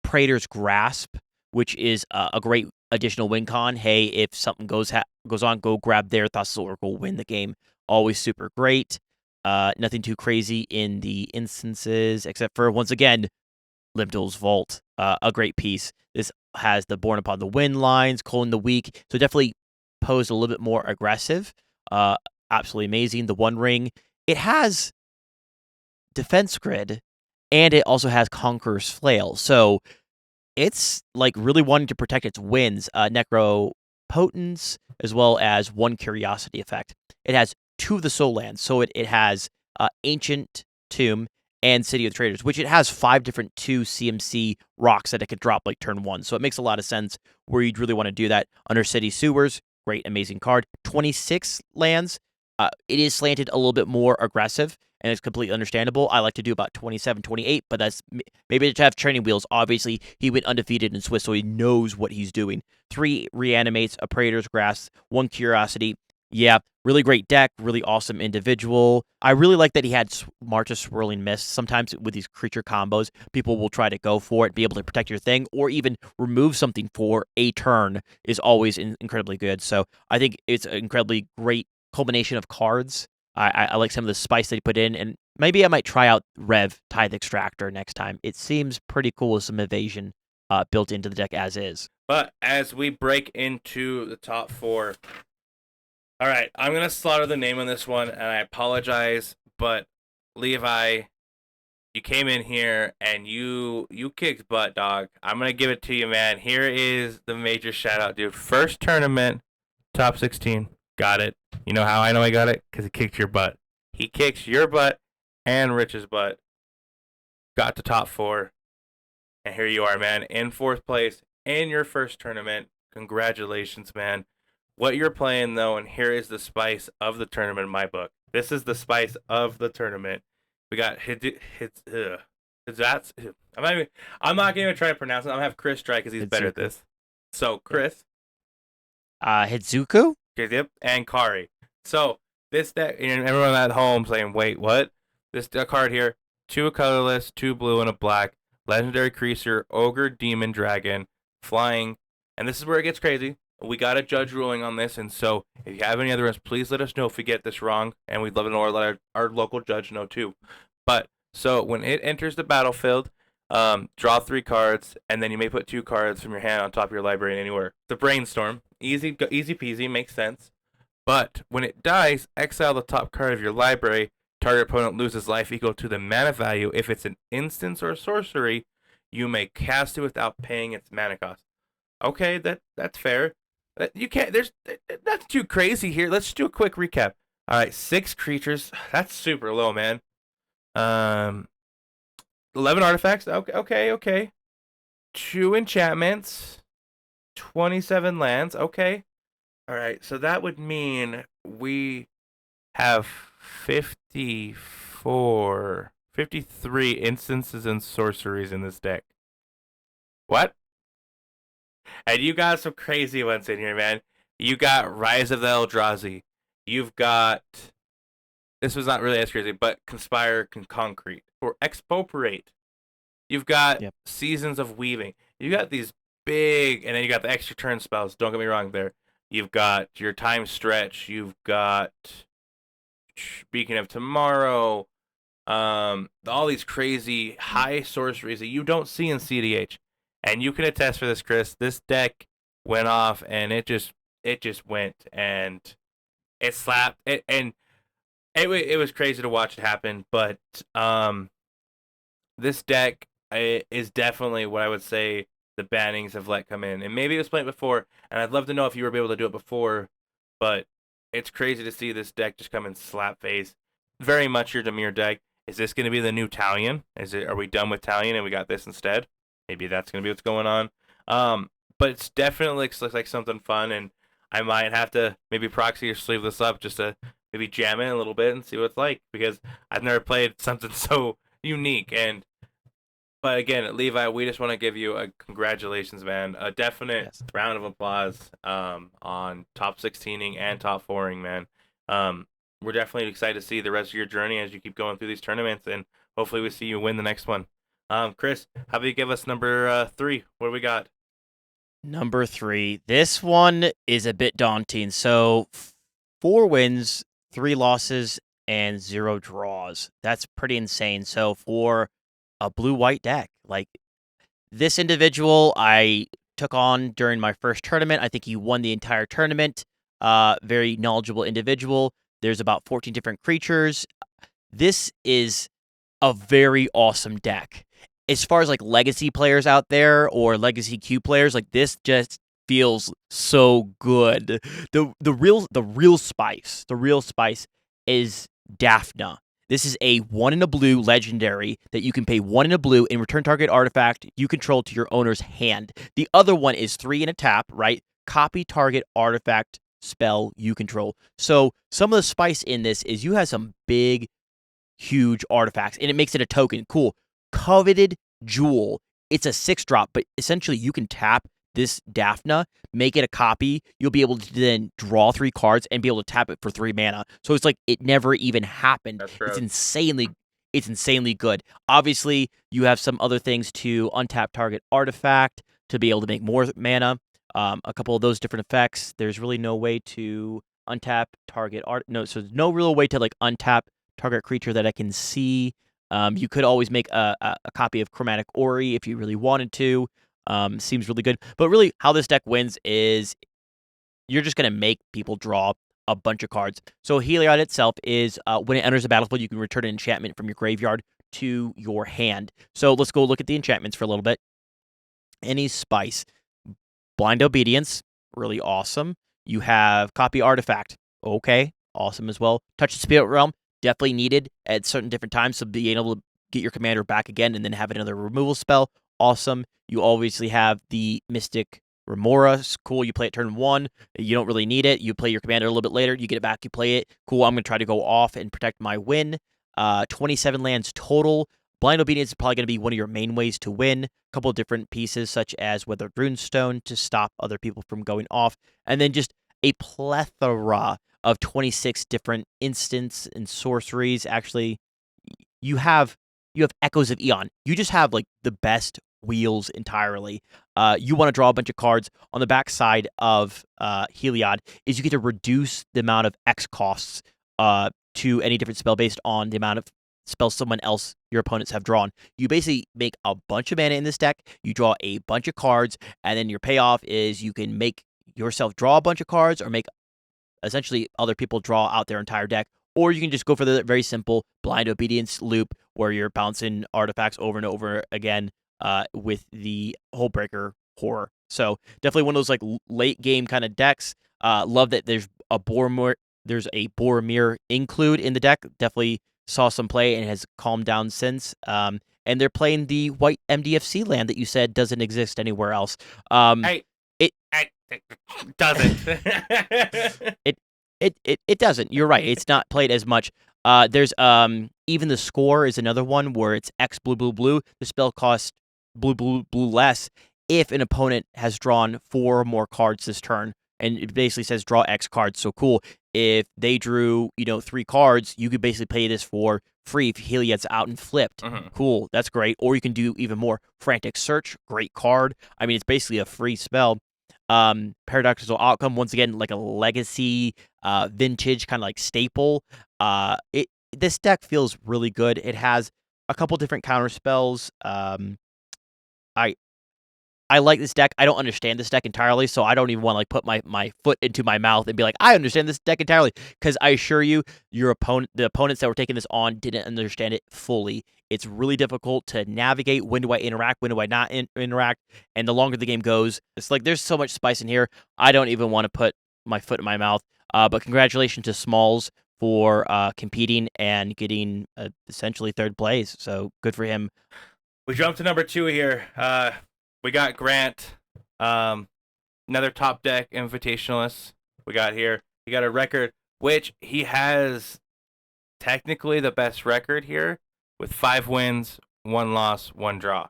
Praetor's Grasp, which is a great additional win con. Hey, if something goes on, go grab their Thassa's Oracle, win the game. Always super great. Nothing too crazy in the instances, except for, once again, Limdol's Vault. A great piece. This has the Born Upon the Wind lines, Culling the Weak, so definitely posed a little bit more aggressive. Absolutely amazing. The One Ring. It has Defense Grid, and it also has Conqueror's Flail. So it's like really wanting to protect its wins. Necropotence, as well as 1 Curiosity effect. It has 2 of the Soul Lands. So it has Ancient Tomb and City of the Traders, which it has 5 different 2 CMC rocks that it could drop like turn 1. So it makes a lot of sense where you'd really want to do that. Under City Sewers, great, amazing card. 26 lands. It is slanted a little bit more aggressive, and it's completely understandable. I like to do about 27, 28, but that's maybe to have training wheels. Obviously, he went undefeated in Swiss, so he knows what he's doing. 3 reanimates, a Praetor's Grasp, 1 Curiosity. Yeah, really great deck, really awesome individual. I really like that he had March of Swirling Mist. Sometimes with these creature combos, people will try to go for it, be able to protect your thing, or even remove something for a turn is always incredibly good. So I think it's an incredibly great culmination of cards. I like some of the spice that he put in, and maybe I might try out Rev Tithe Extractor next time. It seems pretty cool with some evasion built into the deck as is. But as we break into the top 4, All right, I'm gonna slaughter the name on this one, and I apologize, but Levi, you came in here and you kicked butt, dog. I'm gonna give it to you, man. Here is the major shout out, dude. First tournament, top 16, got it. You know how I know I got it? Because he kicked your butt. He kicks your butt and Rich's butt. Got to top four, and here you are, man, in fourth place in your first tournament. Congratulations, man. What you're playing though, and here is the spice of the tournament in my book. This is the spice of the tournament. We got that's I'm not gonna try to pronounce it. I'm gonna have Chris try because he's better at Hitsuku. this. So Chris, Hitsuku? okay, yep, and Kari. So this deck, and everyone at home saying, "Wait, what?" This card here: two colorless, two blue, and a black. Legendary creature, ogre, demon, dragon, flying, and this is where it gets crazy. We got a judge ruling on this, and so if you have any other ones, please let us know if we get this wrong, and we'd love to know or let our local judge know too. But so when it enters the battlefield, draw three cards, and then you may put two cards from your hand on top of your library anywhere. The brainstorm, easy peasy, makes sense. But when it dies, exile the top card of your library. Target opponent loses life equal to the mana value. If it's an instance or sorcery, you may cast it without paying its mana cost. Okay, that's fair. You can't. There's That's too crazy here. Let's do a quick recap. All right, six creatures. That's super low, man. Um, 11 artifacts. Okay. Two enchantments. 27 lands. Okay. All right, so that would mean we have 53 instances and sorceries in this deck. What? And you got some crazy ones in here, man. You got Rise of the Eldrazi. You've got, this was not really as crazy, but Conspire Concrete or Expropriate. You've got Yep. Seasons of Weaving. You got these big, and then you got the extra turn spells. Don't get me wrong there. You've got your Time Stretch. You've got Beacon of Tomorrow. All these crazy high sorceries that you don't see in CDH. And you can attest for this, Chris. This deck went off, and it just went, and it slapped it, and it was crazy to watch it happen. But this deck is definitely what I would say the bannings have let come in, and maybe it was played before. And I'd love to know if you were able to do it before, but it's crazy to see this deck just come in slap face. Very much your Demir deck. Is this going to be the new Talion? Are we done with Talion and we got this instead? Maybe that's going to be what's going on. But it's definitely looks like something fun, and I might have to maybe proxy or sleeve this up just to maybe jam in a little bit and see what it's like, because I've never played something so unique. And but again, Levi, we just want to give you a congratulations, man. A definite Yes. round of applause on top 16ing and top 4ing, man. We're definitely excited to see the rest of your journey as you keep going through these tournaments, and hopefully we see you win the next one. Chris, how about you give us number 3? What do we got? Number 3. This one is a bit daunting. So 4 wins, 3 losses, and 0 draws. That's pretty insane. So for a blue-white deck, like this individual I took on during my first tournament. I think he won the entire tournament. Very knowledgeable individual. There's about 14 different creatures. This is a very awesome deck. As far as like legacy players out there or legacy Q players, like this just feels so good. The real spice is Daphna. This is a 1 in a blue legendary that you can pay 1 in a blue and return target artifact you control to your owner's hand. The other one is 3 in a tap, right? Copy target artifact spell you control. So some of the spice in this is you have some big, huge artifacts, and it makes it a token. Cool. Coveted Jewel. It's a 6-drop, but essentially you can tap this Daphna, make it a copy. You'll be able to then draw 3 cards and be able to tap it for 3 mana. So it's like it never even happened. That's It's gross. insanely good. Obviously, you have some other things to untap target artifact to be able to make more mana. A couple of those different effects. There's really no way to untap target art. No, so there's no real way to like untap target creature that I can see. You could always make a copy of Chromatic Ori if you really wanted to. Seems really good. But really, how this deck wins is you're just going to make people draw a bunch of cards. So Heliod itself is when it enters the battlefield, you can return an enchantment from your graveyard to your hand. So let's go look at the enchantments for a little bit. Any Spice, Blind Obedience, really awesome. You have Copy Artifact, okay, awesome as well. Touch the Spirit Realm, definitely needed at certain different times, so being able to get your commander back again and then have another removal spell, awesome. You obviously have the Mystic Remora, cool, you play it turn 1, you don't really need it, you play your commander a little bit later, you get it back, you play it, cool, I'm going to try to go off and protect my win. 27 lands total. Blind Obedience is probably going to be one of your main ways to win. A couple of different pieces, such as Weathered Runestone to stop other people from going off, and then just a plethora of 26 different instants and sorceries. Actually, you have Echoes of Eon. You just have like the best wheels entirely. You want to draw a bunch of cards. On the back side of Heliod is you get to reduce the amount of X costs to any different spell based on the amount of spells someone else, your opponents, have drawn. You basically make a bunch of mana in this deck, you draw a bunch of cards, and then your payoff is you can make yourself draw a bunch of cards or make essentially other people draw out their entire deck, or you can just go for the very simple Blind Obedience loop where you're bouncing artifacts over and over again with the Hullbreaker Horror. So definitely one of those like late game kind of decks. Love that there's a Boromir include in the deck. Definitely saw some play and has calmed down since. And they're playing the white MDFC land that you said doesn't exist anywhere else. It doesn't. It doesn't. You're right. It's not played as much. There's even the Score is another one where it's X blue blue blue. The spell costs blue blue blue less if an opponent has drawn 4 or more cards this turn. And it basically says draw X cards. So cool. If they drew, 3 cards, you could basically play this for free if Heliod's out and flipped. Mm-hmm. Cool. That's great. Or you can do even more. Frantic Search, great card. I mean, it's basically a free spell. Paradoxical Outcome, once again, like a legacy, vintage kind of like staple. This deck feels really good. It has a couple different counter spells. I like this deck. I don't understand this deck entirely, so I don't even want to like put my foot into my mouth and be like, I understand this deck entirely. Because I assure you, the opponents that were taking this on didn't understand it fully. It's really difficult to navigate. When do I interact? When do I not interact? And the longer the game goes, it's like there's so much spice in here. I don't even want to put my foot in my mouth. But congratulations to Smalls for competing and getting essentially third place. So good for him. We jumped to number 2 here. We got Grant, another top deck invitationalist. We got here. He got a record, which he has technically the best record here with 5 wins, 1 loss, 1 draw.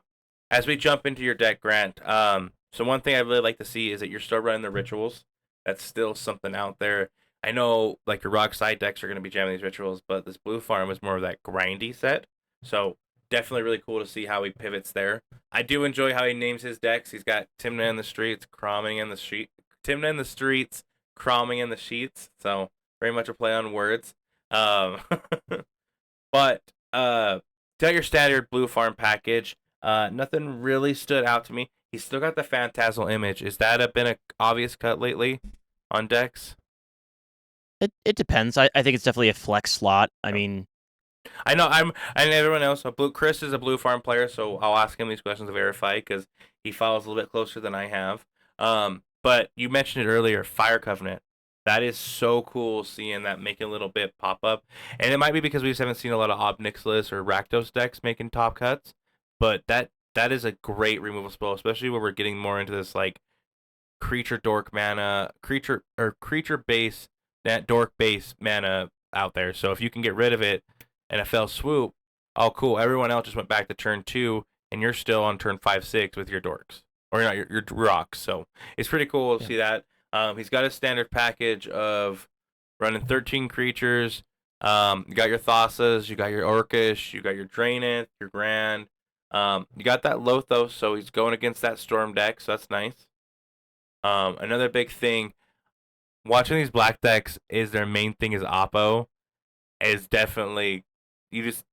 As we jump into your deck, Grant, so one thing I'd really like to see is that you're still running the rituals. That's still something out there. I know like your rock side decks are going to be jamming these rituals, but this blue farm is more of that grindy set. So definitely really cool to see how he pivots there. I do enjoy how he names his decks. He's got Timna in the streets, Cromming in the street, Timna in the streets, Cromming in the sheets. So very much a play on words. But got your standard blue farm package. Nothing really stood out to me. He's still got the Phantasmal Image. Is that been an obvious cut lately on decks? It depends. I think it's definitely a flex slot. I mean, I know and everyone else. Chris is a blue farm player, so I'll ask him these questions to verify because he follows a little bit closer than I have. But you mentioned it earlier, Fire Covenant. That is so cool seeing that making a little bit pop up, and it might be because we just haven't seen a lot of Ob Nixilis or Rakdos decks making top cuts. But that is a great removal spell, especially when we're getting more into this like creature base that dork base mana out there. So if you can get rid of it in a fell swoop, oh cool. Everyone else just went back to turn 2, and you're still on turn 5-6 with your dorks or not your rocks. So it's pretty cool to see that. He's got a standard package of running 13 creatures. You got your Thassa's, you got your Orcish, you got your Draenith, your Grand. You got that Lothos, so he's going against that Storm deck, so that's nice. Another big thing, watching these black decks is their main thing is Oppo. Is definitely, you just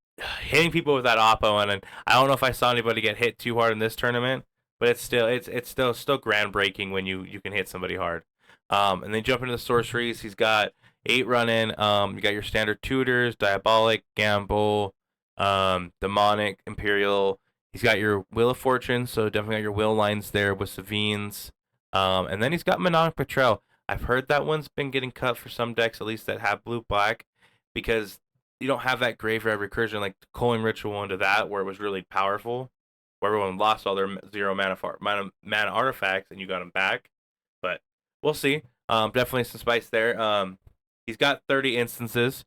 hitting people with that Oppo, and I don't know if I saw anybody get hit too hard in this tournament, but it's still groundbreaking when you can hit somebody hard. And then jump into the sorceries. He's got 8 run-in. You got your standard tutors, Diabolic, Gamble, Demonic, Imperial. He's got your Wheel of Fortune, so definitely got your will lines there with Savines. And then he's got Mnemonic Patrol. I've heard that one's been getting cut for some decks, at least that have blue-black, because you don't have that graveyard recursion like the Culling Ritual into that, where it was really powerful, where everyone lost all their 0 mana artifacts and you got them back. But we'll see. Definitely some spice there. He's got 30 instances,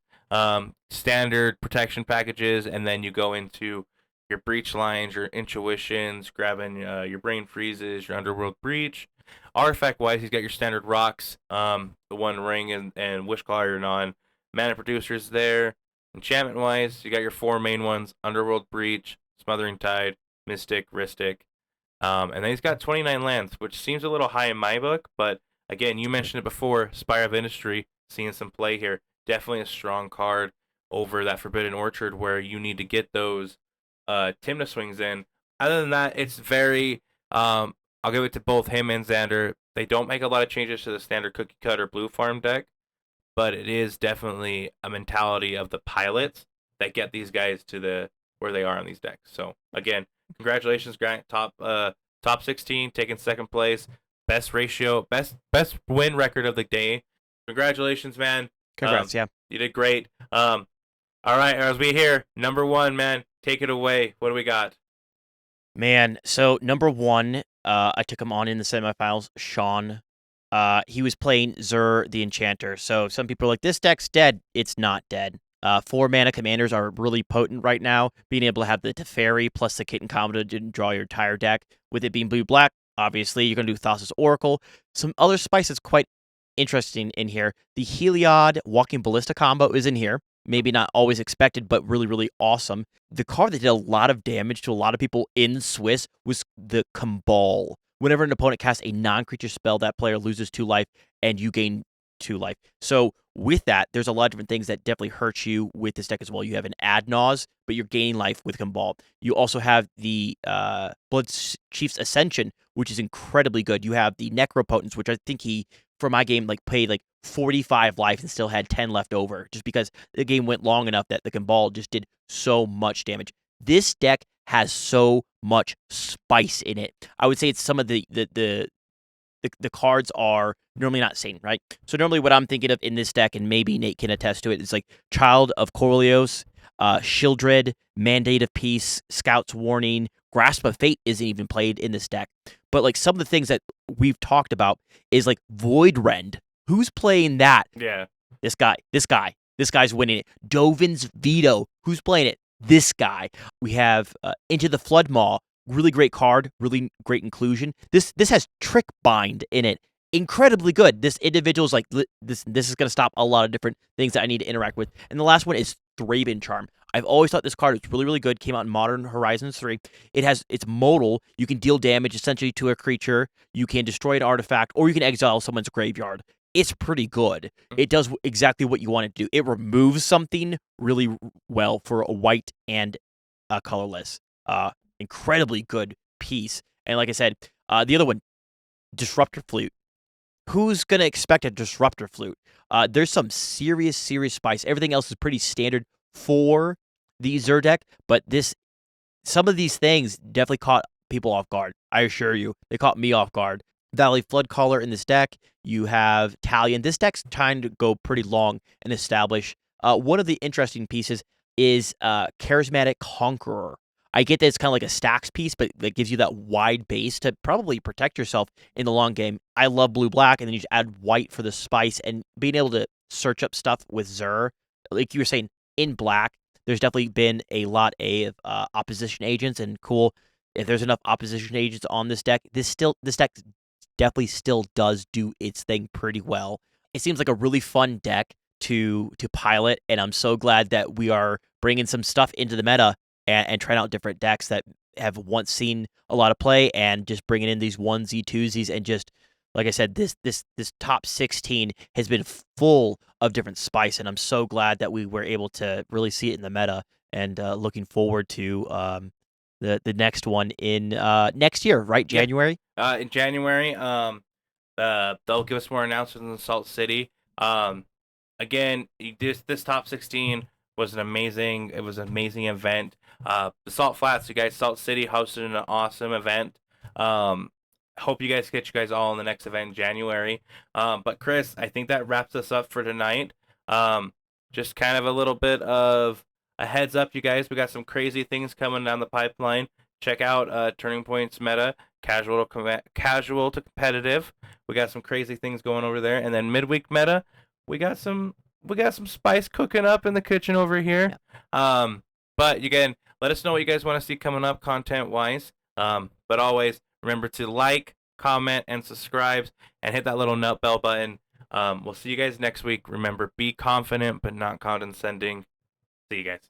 standard protection packages, and then you go into your breach lines, your intuitions, grabbing your brain freezes, your underworld breach. Artifact wise, he's got your standard rocks, the One Ring and Wishclaw, your non mana producers there. Enchantment wise, you got your 4 main ones: Underworld Breach, Smothering Tide, Mystic, Rhystic. And then he's got 29 lands, which seems a little high in my book, but again, you mentioned it before, Spire of Industry, seeing some play here. Definitely a strong card over that Forbidden Orchard where you need to get those Timna swings in. Other than that, it's very, I'll give it to both him and Xander. They don't make a lot of changes to the standard cookie cutter blue farm deck, but it is definitely a mentality of the pilots that get these guys to the where they are on these decks. So again, congratulations, Grant. Top 16, taking second place, best ratio, best win record of the day. Congratulations, man. Congrats, yeah. You did great. All right, as we hear, number 1, man, take it away. What do we got? Man, so number 1, I took him on in the semifinals, Sean. He was playing Zur the Enchanter. So some people are like, this deck's dead. It's not dead. 4 mana commanders are really potent right now. Being able to have the Teferi plus the Kitten combo to draw your entire deck. With it being blue-black, obviously, you're going to do Thassa's Oracle. Some other spice that's quite interesting in here. The Heliod Walking Ballista combo is in here. Maybe not always expected, but really, really awesome. The card that did a lot of damage to a lot of people in Swiss was the Cabal. Whenever an opponent casts a non-creature spell, that player loses 2 life, and you gain 2 life. So with that, there's a lot of different things that definitely hurt you with this deck as well. You have an Adnaz, but you're gaining life with Cabal. You also have the Blood Chief's Ascension, which is incredibly good. You have the Necropotence, which I think he, for my game, like played like 45 life and still had 10 left over, just because the game went long enough that the Cabal just did so much damage. This deck has so much spice in it. I would say it's some of the cards are normally not seen, right? So normally what I'm thinking of in this deck, and maybe Nate can attest to it, is like Child of Corleos, Shieldred, Mandate of Peace, Scout's Warning, Grasp of Fate isn't even played in this deck. But like some of the things that we've talked about is like Void Rend. Who's playing that? Yeah. This guy's winning it. Dovin's Veto. Who's playing it? This guy. We have Into the Flood Maw. Really great card. Really great inclusion. This has Trick Bind in it. Incredibly good. This individual's like, this is going to stop a lot of different things that I need to interact with. And the last one is Thraben Charm. I've always thought this card was really, really good. Came out in Modern Horizons 3. It's modal. You can deal damage essentially to a creature. You can destroy an artifact, or you can exile someone's graveyard. It's pretty good. It does exactly what you want it to do. It removes something really well for a white and colorless. Incredibly good piece. And like I said, the other one, Disruptor Flute. Who's going to expect a Disruptor Flute? There's some serious spice. Everything else is pretty standard for the Zur deck, but some of these things definitely caught people off guard. I assure you. They caught me off guard. Valley Floodcaller in this deck. You have Talion. This deck's trying to go pretty long and establish. One of the interesting pieces is Charismatic Conqueror. I get that it's kind of like a stacks piece, but that gives you that wide base to probably protect yourself in the long game. I love blue-black, and then you just add white for the spice, and being able to search up stuff with Zur, like you were saying, in black, there's definitely been a lot of opposition agents, and cool, if there's enough opposition agents on this deck, this deck definitely still does do its thing pretty well. It seems like a really fun deck to pilot, and I'm so glad that we are bringing some stuff into the meta and trying out different decks that have once seen a lot of play, and just bringing in these onesie twosies, and just like I said, this top 16 has been full of different spice, and I'm so glad that we were able to really see it in the meta, and looking forward to the next one in next year, right? January. In January, they'll give us more announcements in Salt City. again, this top 16 was an amazing. It was an amazing event. The Salt Flats, you guys, Salt City hosted an awesome event. Um, hope you guys get you guys all in the next event in January. But Chris, I think that wraps us up for tonight. Just kind of a little bit of a heads up, you guys. We got some crazy things coming down the pipeline. Check out Turning Points Meta, casual to competitive. We got some crazy things going over there, and then Midweek Meta. We got some spice cooking up in the kitchen over here. Yeah. But again, let us know what you guys want to see coming up content wise. But always remember to like, comment, and subscribe, and hit that little bell button. We'll see you guys next week. Remember, be confident but not condescending. See you guys.